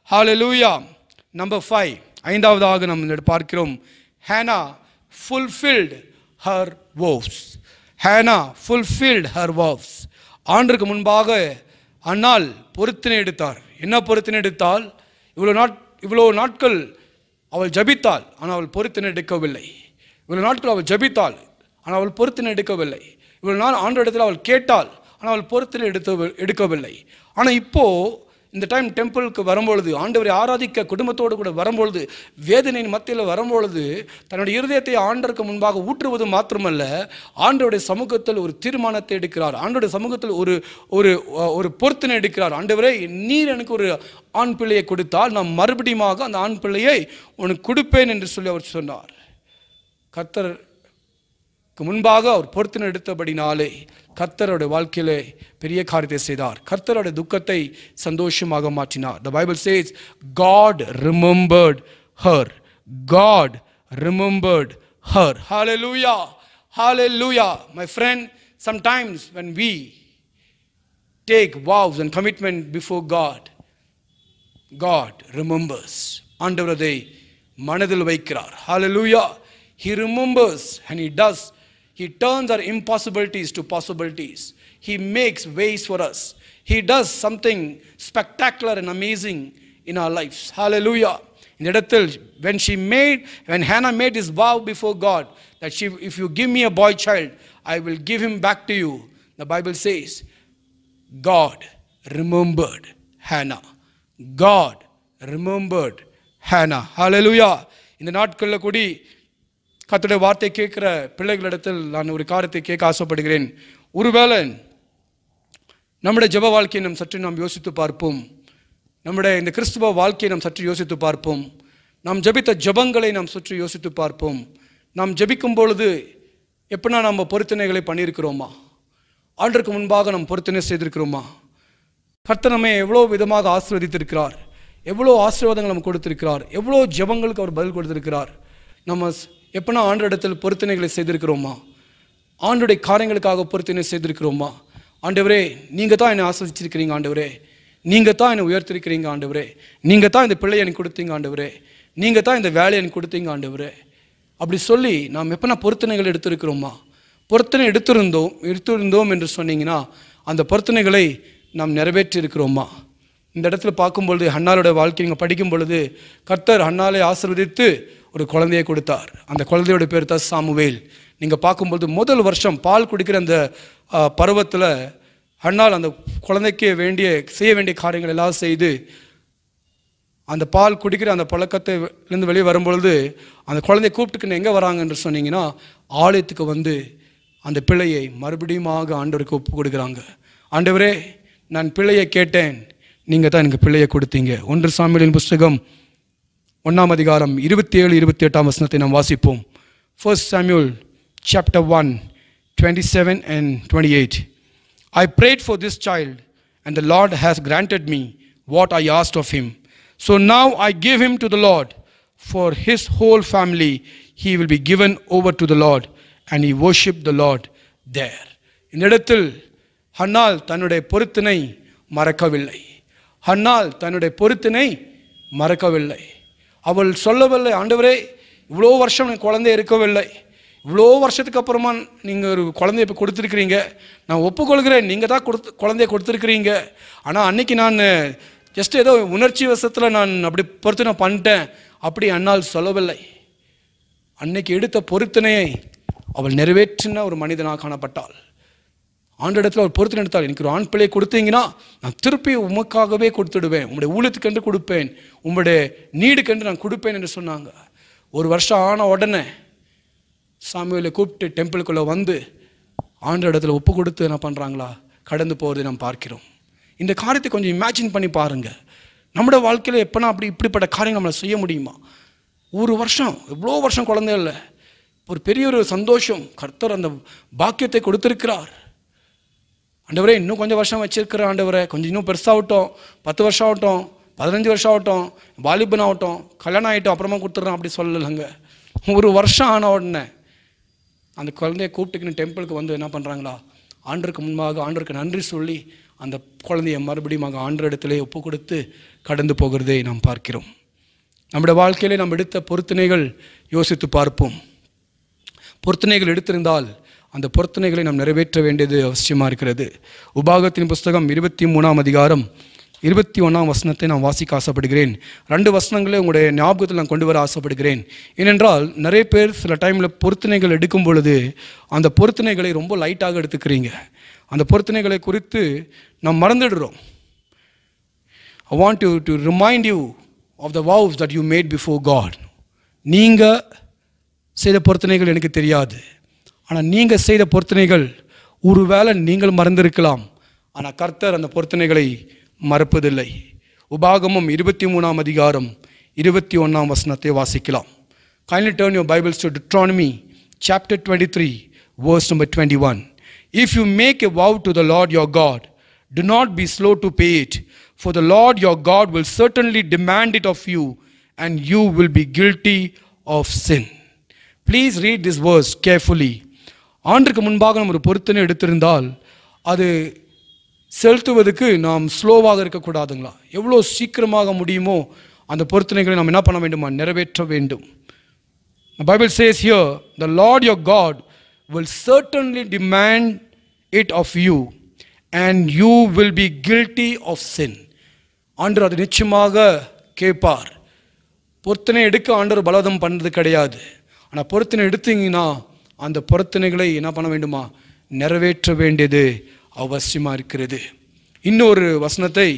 ஹல்லேலூயா. நம்பர் 5, ஐந்தாவதாக நாம் பார்க்கிறோம், ஹேனா fulfilled her vows. ஹேனா fulfilled her vows. ஆண்டருக்கு முன்பாக அன்னாள் பொருத்தனை எடுத்தார். என்ன பொருத்தனை எடுத்தால், இவ்வளோ நாட்கள் அவள் ஜபித்தாள், ஆனால் அவள் பொருத்தனை எடுக்கவில்லை. இவ்வளோ நாட்கள் அவள் ஜபித்தாள், ஆனால் அவள் பொருத்தனை எடுக்கவில்லை. இவ்வளோ நாள் ஆண்டவரிடத்தில் அவள் கேட்டாள், ஆனால் அவள் பொருத்தனை எடுக்கவில்லை. ஆனால் இப்போது இந்த டைம் டெம்பிளுக்கு வரும்பொழுது, ஆண்டவரை ஆராதிக்க குடும்பத்தோடு கூட வரும்பொழுது, வேதனையின் மத்தியில் வரும்பொழுது தன்னுடைய இருதயத்தை ஆண்டவருக்கு முன்பாக ஊற்றுவது மாத்திரமல்ல, ஆண்டவருடைய சமூகத்தில் ஒரு தீர்மானத்தை எடுக்கிறார். ஆண்டவருடைய சமூகத்தில் ஒரு பொருத்தனை எடுக்கிறார். ஆண்டவரே, நீர் எனக்கு ஒரு ஆண் பிள்ளையை கொடுத்தால் நான் மறுபடியும் அந்த ஆண் பிள்ளையை உனக்கு கொடுப்பேன் என்று சொல்லி அவர் சொன்னார். கர்த்தருக்கு முன்பாக அவர் பொருத்தனை எடுத்தபடினாலே கர்த்தருடைய வாழ்க்கையிலே பெரிய காரியத்தை செய்தார். கர்த்தருடைய துக்கத்தை சந்தோஷமாக மாற்றினார். The Bible says God remembered her. God remembered her. Hallelujah. Hallelujah. My friend, sometimes when we take vows and commitment before God, God remembers. ஆண்டவர் அதை மனதில் வைக்கிறார். Hallelujah. He remembers and he does. He turns our impossibilities to possibilities. He makes ways for us. He does something spectacular and amazing in our lives. Hallelujah. In the இடத்தில் when Hannah made this vow before God, that if you give me a boy child, I will give him back to you. The Bible says, God remembered Hannah. God remembered Hannah. Hallelujah. இந்த நாட்களில் கூடி கர்த்தருடைய வார்த்தை கேட்கிற பிள்ளைகளிடத்தில் நான் ஒரு காரியத்தை கேட்க ஆசைப்படுகிறேன். ஒருவேளை நம்முடைய ஜெப வாழ்க்கையை நாம் சற்று யோசித்து பார்ப்போம். நம்முடைய இந்த கிறிஸ்துவ வாழ்க்கையை நாம் சற்று யோசித்து பார்ப்போம். நாம் ஜெபித்த ஜெபங்களை நாம் சற்று யோசித்து பார்ப்போம். நாம் ஜெபிக்கும் பொழுது எப்படின்னா நம்ம பொருத்தனைகளை பண்ணியிருக்கிறோமா? ஆண்டவருக்கு முன்பாக நாம் பொருத்தனை செய்திருக்கிறோமா? கர்த்தர் நம்மை எவ்வளோ விதமாக ஆசீர்வதித்திருக்கிறார், எவ்வளோ ஆசீர்வாதங்கள் நம்ம கொடுத்திருக்கிறார், எவ்வளோ ஜெபங்களுக்கு அவர் பதில் கொடுத்திருக்கிறார். நம்ம எப்படின்னா ஆண்டவரிடத்தில் பொருத்தனைகளை செய்திருக்கிறோமா? ஆண்டுடைய காரியங்களுக்காக பொருத்தனை செய்திருக்கிறோமா? ஆண்டவரே, நீங்கள் தான் என்னை ஆசீர்வதிச்சிருக்கிறீங்க. ஆண்டவரே, நீங்கள் தான் என்னை உயர்த்திருக்கிறீங்க. ஆண்டவரே, நீங்கள் தான் இந்த பிள்ளையை எனக்கு கொடுத்தீங்க. ஆண்டவரே, நீங்கள் தான் இந்த வேலையை எனக்கு கொடுத்தீங்க. ஆண்டவரே, அப்படி சொல்லி நாம் எப்படின்னா பொருத்தனைகள் எடுத்திருக்கிறோமா? பொருத்தனை எடுத்திருந்தோம் என்று சொன்னீங்கன்னா அந்த பொருத்தனைகளை நாம் நிறைவேற்றி இருக்கிறோமா? இந்த இடத்துல பார்க்கும்பொழுது ஹன்னாளோட வாழ்க்கை நீங்கள் படிக்கும் பொழுது கர்த்தர் ஹன்னாளை ஆசீர்வதித்து ஒரு குழந்தையை கொடுத்தார். அந்த குழந்தையோட பேர் தான் சாமுவேல். நீங்கள் பார்க்கும்பொழுது முதல் வருஷம் பால் குடிக்கிற அந்த பருவத்தில் ஹன்னாள் அந்த குழந்தைக்கு செய்ய வேண்டிய காரியங்கள் எல்லாம் செய்து அந்த பால் குடிக்கிற அந்த பழக்கத்திலேருந்து வெளியே வரும்பொழுது அந்த குழந்தையை கூப்பிட்டுக்கின்னு எங்கே வராங்க என்று சொன்னீங்கன்னா ஆலயத்துக்கு வந்து அந்த பிள்ளையை மறுபடியும் ஆண்டவருக்கு ஒப்பு கொடுக்குறாங்க. ஆண்டவரே, நான் பிள்ளையை கேட்டேன், நீங்கள் தான் எனக்கு பிள்ளையை கொடுத்தீங்க. 1 சாமுவேலின் புஸ்தகம் 1 அதிகாரம் 27-28 வசனத்தை நாம் வாசிப்போம். 1 Samuel chapter 1, 27 and 28. I prayed for this child, and the Lord has granted me what I asked of him. So now I give him to the Lord. For his whole family he will be given over to the Lord. And he worshipped the Lord there. இந்த இடத்தில் ஹன்னாள் தன்னுடைய பொருத்தனை மறக்கவில்லை. ஹன்னாள் தன்னுடைய பொருத்தனை மறக்கவில்லை. அவள் சொல்லவில்லை, ஆண்டவரே இவ்வளோ வருஷம் எனக்கு குழந்தை இருக்கவில்லை, இவ்வளோ வருஷத்துக்கு அப்புறமா நீங்கள் ஒரு குழந்தைய இப்போ கொடுத்துருக்கிறீங்க, நான் ஒப்புக்கொள்கிறேன், நீங்கள் தான் குழந்தைய கொடுத்துருக்கிறீங்க. ஆனால் அன்றைக்கி நான் ஜஸ்ட் ஏதோ உணர்ச்சி வசத்தில் நான் அப்படி பொருத்தனை பண்ணிட்டேன் அப்படி அன்னாள் சொல்லவில்லை. அன்னைக்கு எடுத்த பொருத்தனையை அவள் நிறைவேற்றின ஒரு மனிதனாக காணப்பட்டாள். ஆண்டிடத்தில் அவள் பொருத்தனை எடுத்தாள். எனக்கு ஒரு ஆண் பிள்ளை கொடுத்தீங்கன்னா நான் திருப்பி உமக்காகவே கொடுத்துடுவேன், உங்களுடைய ஊழியத்துக்கென்று கொடுப்பேன், உங்களுடைய நீடுக்கென்று நான் கொடுப்பேன் என்று சொன்னாங்க. ஒரு வருஷம் ஆன உடனே சாமுவேலை கூப்பிட்டு டெம்பிளுக்குள்ளே வந்து ஆண்டு இடத்துல ஒப்பு கொடுத்து என்ன பண்ணுறாங்களா கடந்து போகிறதை நாம் பார்க்கிறோம். இந்த காரியத்தை கொஞ்சம் இமேஜின் பண்ணி பாருங்கள். நம்மளோட வாழ்க்கையில் எப்போனா இப்படிப்பட்ட காரியம் நம்மளை செய்ய முடியுமா? ஒரு வருஷம், எவ்வளோ வருஷம் குழந்தை இல்லை, ஒரு பெரிய ஒரு சந்தோஷம். கர்த்தர் அந்த பாக்கியத்தை கொடுத்திருக்கிறார். ஆண்டவரே இன்னும் கொஞ்சம் வருஷம் வச்சிருக்கிற ஆண்டவரே, கொஞ்சம் இன்னும் பெருசாகட்டும், 10 வருஷம் ஆகட்டும், 15 வருஷம் ஆகட்டும், வாலிபன் ஆகட்டும், கல்யாணம் ஆகிட்டோம் அப்புறமா கொடுத்துட்றேன் அப்படி சொல்லலைங்க. ஒரு வருஷம் ஆன உடனே அந்த குழந்தைய கூப்பிட்டுக்கின்னு டெம்பிளுக்கு வந்து என்ன பண்ணுறாங்களா, ஆண்டருக்கு முன்பாக ஆண்டருக்கு நன்றி சொல்லி அந்த குழந்தைய மறுபடியும் ஆண்டர் இடத்திலே ஒப்பு கொடுத்து கடந்து போகிறதை நாம் பார்க்கிறோம். நம்முடைய வாழ்க்கையிலே நாம் எடுத்த பொருத்தனைகள் யோசித்து பார்ப்போம். பொருத்தனைகள் எடுத்திருந்தால் அந்த பொருத்தனைகளை நாம் நிறைவேற்ற வேண்டியது அவசியமாக இருக்கிறது. உபாகத்தின் புஸ்தகம் 23ஆம் அதிகாரம் 21ஆம் வசனத்தை நான் வாசிக்க ஆசைப்படுகிறேன். 2 வசனங்களே உங்களுடைய ஞாபகத்தில் நான் கொண்டு வர ஆசைப்படுகிறேன். ஏனென்றால் நிறைய பேர் சில டைமில் பொருத்தனைகள் எடுக்கும் பொழுது அந்த பொருத்தனைகளை ரொம்ப லைட்டாக எடுத்துக்கிறீங்க. அந்த பொருத்தனைகளை குறித்து நாம் மறந்துடுறோம். I want to remind you of the vows that you made before God. நீங்கள் செய்த பொருத்தனைகள் எனக்கு தெரியாது, ஆனால் நீங்கள் செய்த பொருத்தனைகள் ஒருவேளை நீங்கள் மறந்திருக்கலாம், ஆனால் கர்த்தர் அந்த பொருத்தனைகளை மறப்பதில்லை. உபாகமம் 23ஆம் அதிகாரம் 21ஆம் வசனத்தை வாசிக்கலாம். Kindly turn your Bibles to Deuteronomy chapter 23 verse number 21. If you make a vow to the Lord your God, do not be slow to pay it, for the Lord your God will certainly demand it of you, and you will be guilty of sin. Please read this verse carefully. ஆண்டுக்கு முன்பாக நம்ம ஒரு பொருத்தனை எடுத்திருந்தால் அது செலுத்துவதற்கு நாம் ஸ்லோவாக இருக்கக்கூடாதுங்களா? எவ்வளோ சீக்கிரமாக முடியுமோ அந்த பொருத்தனைகளை நாம் என்ன பண்ண வேண்டுமா? நிறைவேற்ற வேண்டும். The Bible says here, the Lord your God will certainly demand it of you, and you will be guilty of sin. ஆண்டவர் அது நிச்சயமாக கேட்பார். பொருத்தனை எடுக்க ஆண்டவர் பலவதம் பண்ணுறது கிடையாது. ஆனால் பொருத்தனை எடுத்தீங்கன்னா அந்த பொருத்தனைகளை என்ன பண்ண வேண்டுமா? நிறைவேற்ற வேண்டியது அவசியமாக இருக்கிறது. இன்னொரு வசனத்தை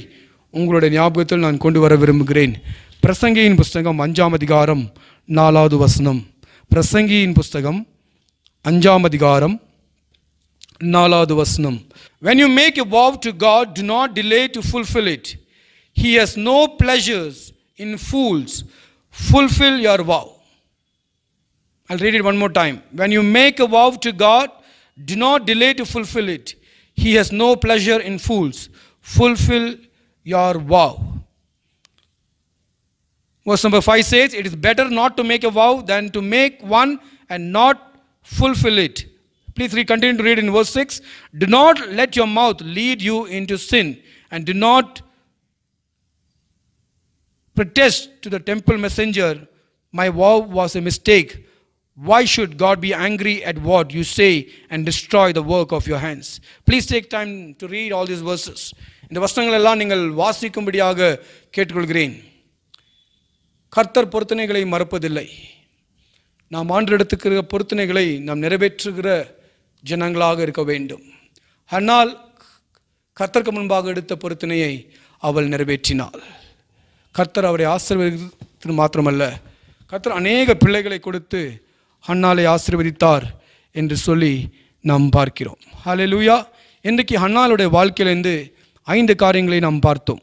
உங்களுடைய ஞாபகத்தில் நான் கொண்டு வர விரும்புகிறேன். பிரசங்கியின் புஸ்தகம் 5ஆம் அதிகாரம் 4வது வசனம். பிரசங்கியின் புஸ்தகம் 5ஆம் அதிகாரம் 4வது வசனம். When you make a vow to God, do not delay to fulfill it. He has no pleasures in fools. Fulfill your vow. I'll read it one more time. When you make a vow to God, do not delay to fulfill it. He has no pleasure in fools. Fulfill your vow. Verse number 5 says, it is better not to make a vow than to make one and not fulfill it. Please continue to read in verse 6. Do not let your mouth lead you into sin, and do not protest to the temple messenger, my vow was a mistake. Why should God be angry at what you say and destroy the work of your hands? Please take time to read all these verses. இந்த வசனங்கள் எல்லாம் நீங்கள் வாசிக்கும்படியாக கேட்டுக்கொள்கிறேன். கர்த்தர் பொருத்தனைகளை மறப்பதில்லை. நாம் ஆண்டெடுத்துக்கிற பொருத்தனைகளை நாம் நிறைவேற்றுகிற ஜனங்களாக இருக்க வேண்டும். ஆனால் கர்த்தருக்கு முன்பாக எடுத்த பொருத்தனையை அவள் நிறைவேற்றினாள். கர்த்தர் அவரை ஆசீர்வதித்து மாத்திரமல்ல, கர்த்தர் அநேக பிள்ளைகளை கொடுத்து ஹன்னாலை ஆசீர்வதித்தார் என்று சொல்லி நாம் பார்க்கிறோம். ஹல்லேலூயா. இன்றைக்கு ஹன்னாளுடைய வாழ்க்கையிலிருந்து 5 காரியங்களை நாம் பார்த்தோம்.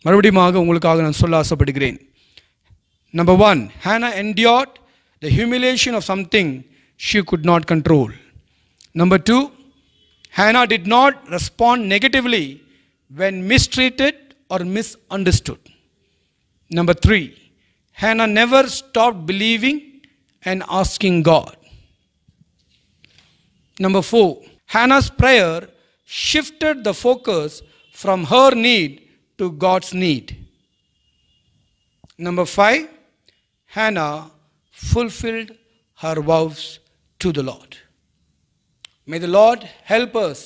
மறுபடியும் உங்களுக்காக நான் சொல்ல ஆசைப்படுகிறேன். Number 1, Hannah endured the humiliation of something she could not control. Number 2, Hannah did not respond negatively when mistreated or misunderstood. Number 3, Hannah never stopped believing and asking God. Number 4, Hannah's prayer shifted the focus from her need to God's need. Number 5, Hannah fulfilled her vows to the Lord. May the Lord help us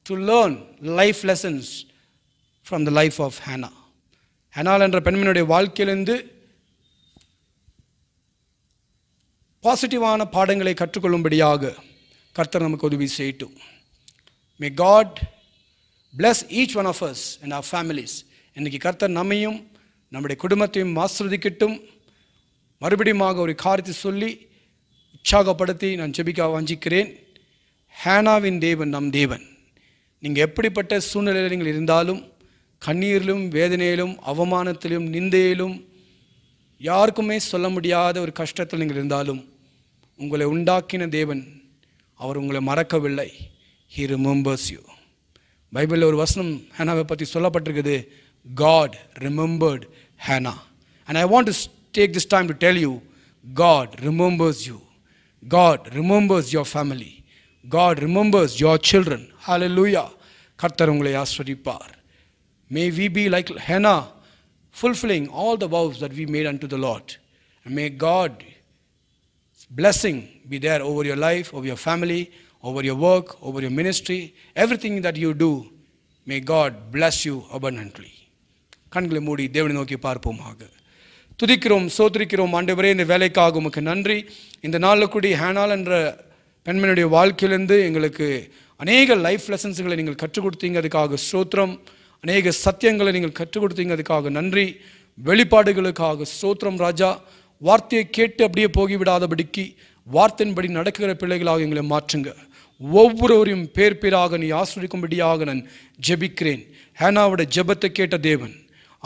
to learn life lessons from the life of Hannah. Hannah என்ற பெண்மணியுடைய வாழ்க்கையிலிருந்து பாசிட்டிவான பாடங்களை கற்றுக்கொள்ளும்படியாக கர்த்தர் நமக்கு உதவி செய்யட்டும். May God bless each one of us and our families. இன்னைக்கு கர்த்தர் நம்மையும் நம்முடைய குடும்பத்தையும் ஆசீர்வதிக்கட்டும். மறுபடியும் ஒரு காரியத்தை சொல்லி உற்சாகப்படுத்தி நான் ஜெபிக்க வாஞ்சிக்கிறேன். ஹேனாவின் தேவன் நம் தேவன். நீங்கள் எப்படிப்பட்ட சூழ்நிலையில் நீங்கள் இருந்தாலும், கண்ணீரிலும் வேதனையிலும் அவமானத்திலும் நிந்தையிலும் யாருக்குமே சொல்ல முடியாத ஒரு கஷ்டத்தில் நீங்கள் இருந்தாலும், உங்களை உண்டாக்கின தேவன் அவர் உங்களை மறக்கவில்லை. He remembers you. பைபிளில் ஒரு வசனம் ஹேனாவை பற்றி சொல்லப்பட்டிருக்குது. God remembered Hannah. And I want to take this time to tell you, God remembers you. God remembers your family. God remembers your children. Hallelujah. கர்த்தர் உங்களை ஆசீர்வதிப்பார். May we be like Hannah, fulfilling all the vows that we made unto the Lord. And may God's blessing be there over your life, over your family, over your work, over your ministry, everything that you do. May God bless you abundantly. கண்களை மூடி தேவனை நோக்கி பார்ப்போமாக. துதிக்கிறோம், சோதரிக்கிறோம். ஆண்டவரே, இந்த வேலைக்காக உமக்கு நன்றி. இந்த நாளில் கூடி ஹேனால் என்ற பெண்மணியுடைய வாழ்க்கையிலிருந்து எங்களுக்கு அநேக லைஃப் லெசன்ஸுகளை நீங்கள் கற்றுக் கொடுத்தீங்க, அதுக்காக ஸ்தோத்திரம். அநேக சத்தியங்களை நீங்கள் கற்றுக் கொடுத்தீங்க, அதுக்காக நன்றி. வெளிப்பாடுகளுக்காக ஸ்தோத்திரம் ராஜா. வார்த்தையை கேட்டு அப்படியே போகிவிடாதபடிக்கு வார்த்தையின்படி நடக்கிற பிள்ளைகளாக எங்களை மாற்றுங்க. ஒவ்வொருவரையும் பேர் பேராக நீ ஆசீர்வதிக்கும்படியாக நான் ஜெபிக்கிறேன். ஹேனாவுடைய ஜெபத்தை கேட்ட தேவன்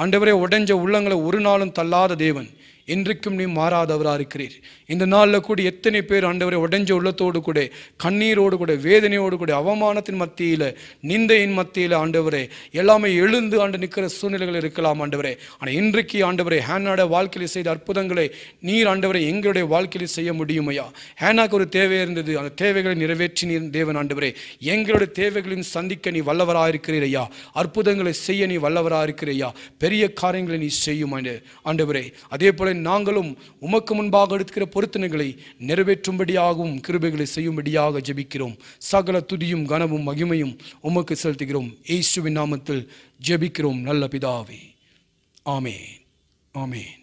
ஆண்டவரே, உடைஞ்ச உள்ளங்களை ஒரு நாளும் தள்ளாத தேவன், இன்றைக்கும் நீ மாறாதவராக இருக்கிறீர். இந்த நாளில் கூட எத்தனை பேர் ஆண்டவரை உடைஞ்ச உள்ளத்தோடு கூட, கண்ணீரோடு கூட, வேதனையோடு கூட, அவமானத்தின் மத்தியில், நிந்தையின் மத்தியில் ஆண்டவரே எல்லாமே எழுந்து ஆண்டு நிற்கிற சூழ்நிலைகள் இருக்கலாம் ஆண்டவரே. ஆனால் இன்றைக்கு ஆண்டவரே ஹேனாட வாழ்க்கையில் செய்த அற்புதங்களை நீர் ஆண்டவரை எங்களுடைய வாழ்க்கையில் செய்ய முடியுமையா? ஹேனாக்கு ஒரு தேவை இருந்தது, அந்த தேவைகளை நிறைவேற்றி நீர் தேவன் ஆண்டவரே. எங்களுடைய தேவைகளையும் சந்திக்க நீ வல்லவராக இருக்கிறையா, அற்புதங்களை செய்ய நீ வல்லவராக இருக்கிறையா, பெரிய காரியங்களை நீ செய்யும் ஆண்டவரே. அதே போல நாங்களும் உமக்கு முன்பாக எடுக்கிற பொருத்தனைகளை நிறைவேற்றும்படியாகவும் கிருபைகளை செய்யும்படியாக ஜெபிக்கிறோம். சகல துதியும் கனமும் மகிமையும் உமக்கு செலுத்துகிறோம். இயேசுவின் நாமத்தில் ஜெபிக்கிறோம் நல்ல பிதாவே. ஆமென், ஆமென்.